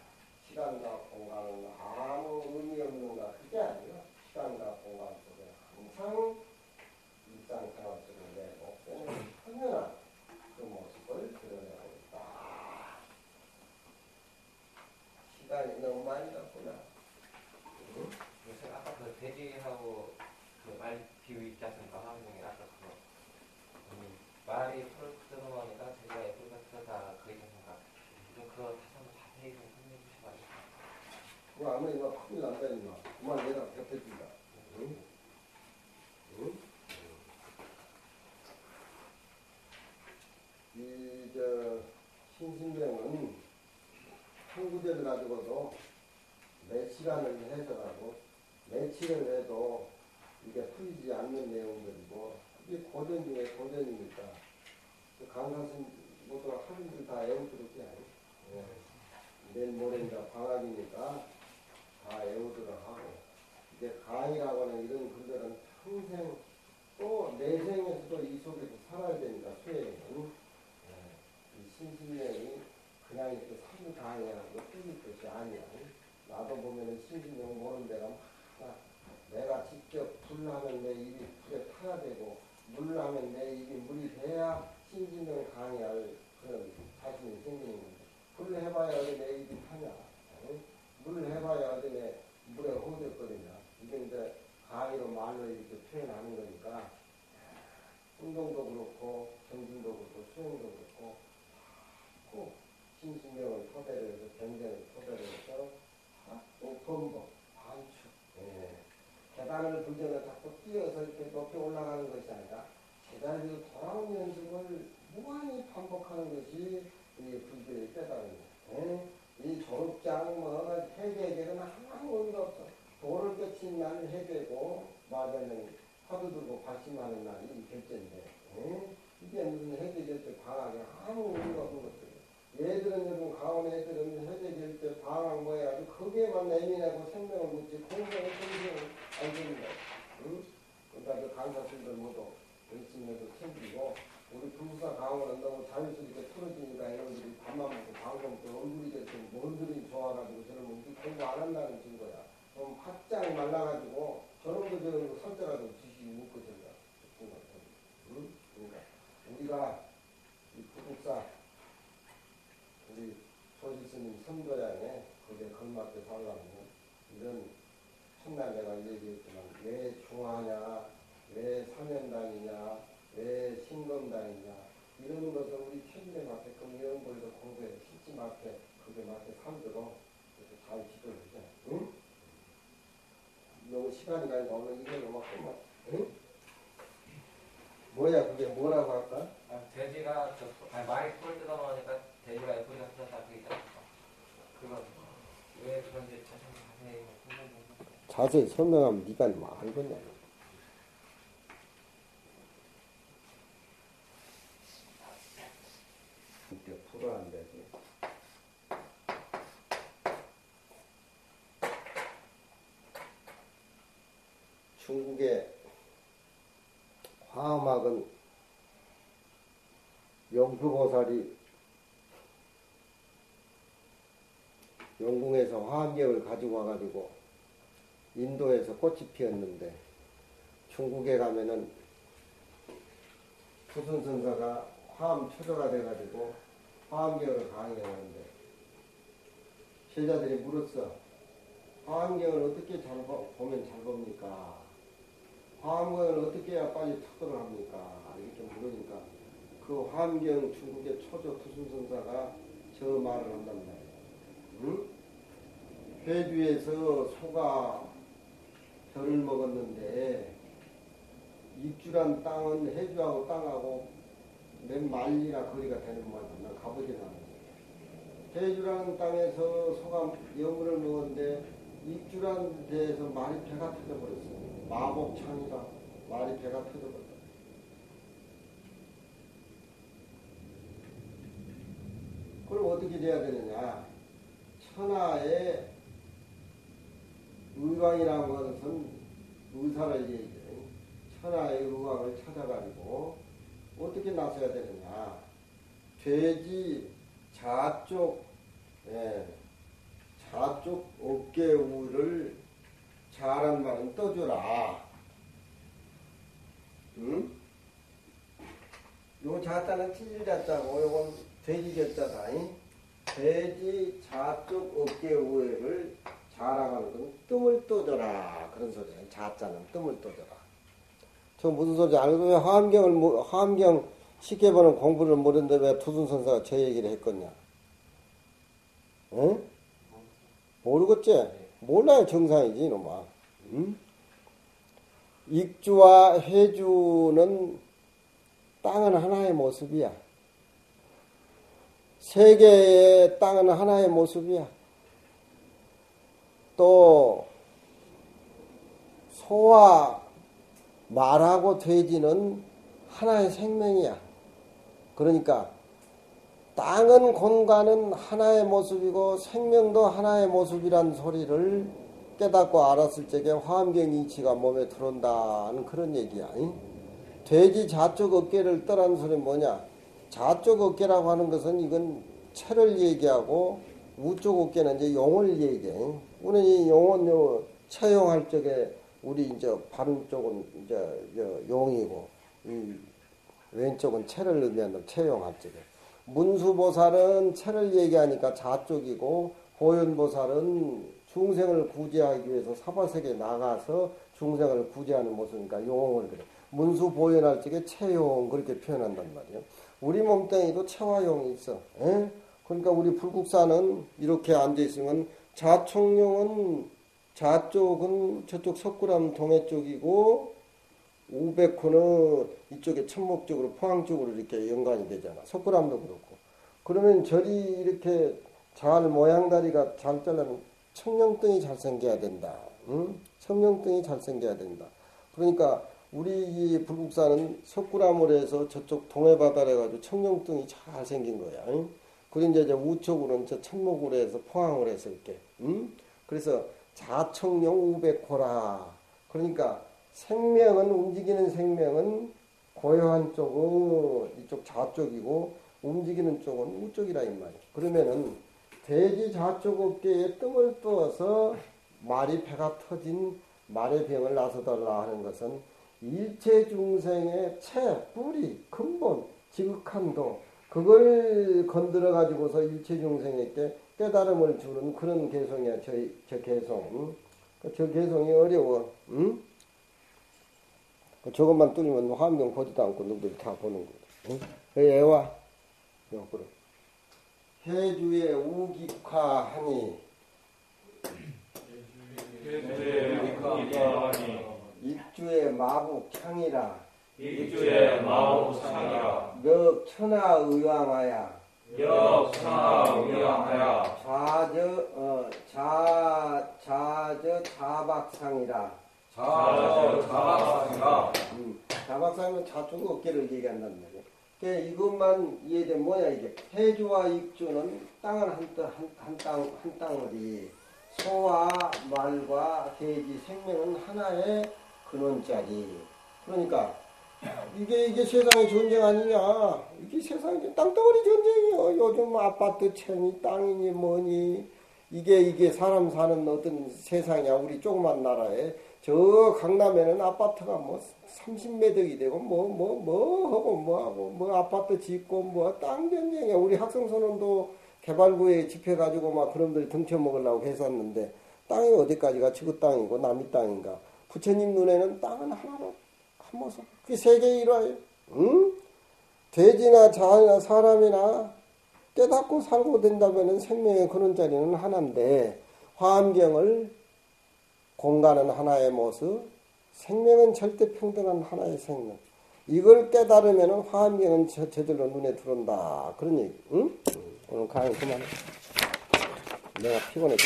시간과 공간은 아무 의미 없는가 그게 아니야. 시간과 공간 속에 항상 일상생활 속에 내 목숨을 현명한 그 모습을 드러내고 있다. 시간이 너무 많이 갔구나. 응? 요새 아까 그 돼지하고 그 말 비유 있지 않습니까? 화면에 아까 그거 말이 풀을 뜯어먹으니까 돼지가 예쁘게 뜯었다 그 얘기인가? 좀 그거 다시 한번 자세히 좀 설명해 주셔가지고. 그거 아마 이거 큰일 난다 임마. 그만 내가 뱉어준다. 응? 응? 신신명은 한 구절을 가지고도 몇 시간을 해서라도 며칠을 해도 이게 풀리지 않는 내용들이고 이게 고전 중에 고전이니까 강사신 모두 학생들 다 애우도록이 아니에요. 내일 모레니까 방학이니까 다 애우도록 하고 이제 강의라고 하는 이런 글들은 평생 또 내생에서도 이 속에서 살아야 되니까 수행은 이 신신명이 그냥 이렇게 사주 강의하는 거 틀릴 것이 아니야. 나도 보면은 신신명 모르는 데가 많아. 내가 직접 불하면 내 입이 불에 타야 되고 물하면 내 입이 물이 돼야 신신명 강의할 그런 자신이 생기는 건데 불 해봐야 어디 내 입이 타냐. 물 해봐야 어디 내 물에 허우적거리냐. 이게 이제 강의로 말로 이렇게 표현하는 거니까 운동도 그렇고 정신도 그렇고 수행도 그렇고 자꾸 신신명을 토대로 해서 경전을 토대로 해서 자꾸 번복, 반축 계단을 불전을 자꾸 뛰어서 이렇게 높이 올라가는 것이 아니라 제자리로 돌아온 연습을 무한히 반복하는 것이 이 불교의 깨달음이에요. 이 졸업장 뭐 해계계는 아무 의미가 없어. 도를 깨친 날이 해계고 맞으면 화두 들고 발심하는 날이 결제인데 이게 무슨 해계 결제 방학에 아무 의미가 없는 것들이에요. 얘들은 요즘 강원 애들은 해계 결제 방학 뭐 해가지고 거기에만 내민하고 생명을 묻지 공부에 생명을 안 주는 거예요. 그러니까 그 강사들들 모두 열심히 해서 챙기고 우리 부부사 강원은 너무 자연스럽게 풀어지니까 여러분들이 밥만 먹고 방송 때 얼굴이 됐든 뭔들이 좋아가지고 저놈은 공부 안 한다는 증거야. 좀 확장 말라가지고 저놈도 저놈도 설자라도 지식이 웃고 저리가 그러니까 우리가 이 부국사 우리 조지스님 선도양에 거기에 걸맞게 살라면 이런 첫날 내가 얘기했지만 왜 중하냐 왜 사면당이냐 왜 신검당이냐 이런 것을 우리 체질에 맞게끔 연구해서 공부해 실지 맞게 그게 맞게 살도록 이렇게 잘 지도를 해. 응? 너무 시간이 가니까 오늘 이걸로 막 끝나. 응? 뭐야 그게 뭐라고 할까? 돼지가 말이 풀을 뜯어먹으니까 돼지가 예쁘게 뜯었다 그 있지 않습니까? 그거 왜 그런지 자세히 설명해 주세요. 자세히 설명하면 네가 뭐 알겠냐. 이때 풀어 안 되지. 중국의 화엄학은 영표보살이 영궁에서 화엄경을 가지고 와가지고 인도에서 꽃이 피었는데 중국에 가면은 투순선사가 화엄 초조가 돼가지고 화엄경을 강의하는데 제자들이 물었어. 화엄경을 어떻게 보면 잘 봅니까? 화엄경을 어떻게 해야 빨리 탁도를 합니까? 이렇게 물으니까 그 화엄경 중국의 초조 투순선사가 저 말을 한단 말이에요. 응? 회주에서 소가 벼를 먹었는데 입주란 땅은 해주하고 땅하고 몇 마일이나 거리가 되는 말이야. 난 가보진 않았어. 해주라는 땅에서 소가 여물을 먹었는데 입주라는 데에서 말이 배가 터져버렸어. 마법창이라 말이 배가 터져버렸어. 그럼 어떻게 돼야 되느냐? 천하의 의왕이라는 것은 의사를 얘기해. 천하의 의왕을 찾아가지고 어떻게 나서야 되느냐? 돼지 좌쪽 어깨 우를 잘한 말은 떠주라. 응? 요 자자는 찌질자자고 요건 돼지자자다. 돼지 좌쪽 어깨 우를 자랑하는 건 뜸을 떠줘라. 그런 소리야. 자자는 뜸을 떠줘라. 저 무슨 소리지? 알고 왜 화엄경 쉽게 보는 공부를 모르는데 왜 투순선사가 저 얘기를 했겠냐? 응? 모르겠지? 몰라야 정상이지, 이놈아. 응? 익주와 해주는 땅은 하나의 모습이야. 세계의 땅은 하나의 모습이야. 또 소와 말하고 돼지는 하나의 생명이야. 그러니까 땅은 공간은 하나의 모습이고 생명도 하나의 모습이란 소리를 깨닫고 알았을 적에 화엄경 이치가 몸에 들어온다는 그런 얘기야. 돼지 좌쪽 어깨를 떠라는 소리는 뭐냐? 좌쪽 어깨라고 하는 것은 이건 체를 얘기하고 우쪽 어깨는 이제 용을 얘기해. 우리는 이 용은 체용할 적에 우리 이제 바른 쪽은 이제 용이고 이 왼쪽은 체를 의미한다. 체용할 적에. 문수보살은 체를 얘기하니까 좌쪽이고 호연보살은 중생을 구제하기 위해서 사바세계에 나가서 중생을 구제하는 모습이니까 용을 그래. 문수보연할 적에 체용 그렇게 표현한단 말이에요. 우리 몸뚱이도 체와 용이 있어. 에? 그러니까 우리 불국사는 이렇게 앉아있으면 좌총용은 좌쪽은 저쪽 석굴암 동해 쪽이고 우백호는 이쪽에 천목 쪽으로 포항 쪽으로 이렇게 연관이 되잖아. 석굴암도 그렇고. 그러면 절이 이렇게 잘 모양다리가 잘 잘라면 청룡등이 잘생겨야 된다. 응? 청룡등이 잘생겨야 된다. 그러니까 우리 이 불국사는 석굴암으로 해서 저쪽 동해바다를 해가지고 청룡등이 잘 생긴 거야. 응? 그리고 이제 우쪽으로는 저 천목으로 해서 포항으로 해서 이렇게. 응? 그래서 자청룡 우백호라. 그러니까 생명은 움직이는 생명은 고요한 쪽은 이쪽 좌쪽이고 움직이는 쪽은 우쪽이라 이 말이야. 그러면은 돼지 좌쪽 어깨에 뜸을 떠서 말이 배가 터진 말의 병을 나서달라 하는 것은 일체 중생의 채, 뿌리, 근본, 지극함도 그걸 건드려 가지고서 일체 중생에게 깨달음을 주는 그런 개성이야. 저 개성. 저 개성이 어려워. 응? 저것만 뚫리면 화엄경 보지도 않고 누구들 다 보는 거야. 응? 애와 옆으로 해주의 우기화하니 입주의 마북창이라 입주의 마법창이라 몇 천하 의왕하야 역사위하여 자박상이라. 자박상이라. 자박상은 좌측 어깨를 얘기한단 말이야. 그러니까 이것만 이해되면 뭐야 이게. 해주와 입주는 땅을 한 땅을이 소와 말과 돼지 생명은 하나의 근원짜리. 그러니까 이게 세상의 전쟁 아니냐. 이게 세상의 땅덩어리 전쟁이요. 요즘 아파트 채니 땅이니 뭐니 이게 사람 사는 어떤 세상이야. 우리 조그만 나라에 저 강남에는 아파트가 뭐 30매덕이 되고 뭐 아파트 짓고 뭐 땅 전쟁이야. 우리 학생선언도 개발구에 집해가지고 막 그놈들 등쳐먹으려고 했었는데 땅이 어디까지가 지구 땅이고 남의 땅인가. 부처님 눈에는 땅은 하나로 한 모습. 그게 세계의 일화예요. 응? 돼지나 자나 사람이나 깨닫고 살고 된다면 생명의 근원자리는 하나인데 화엄경을 공간은 하나의 모습, 생명은 절대 평등한 하나의 생명. 이걸 깨달으면 화엄경은 제대로 눈에 들어온다. 그런 얘기. 응? 오늘 강의 그만해. 내가 피곤했다.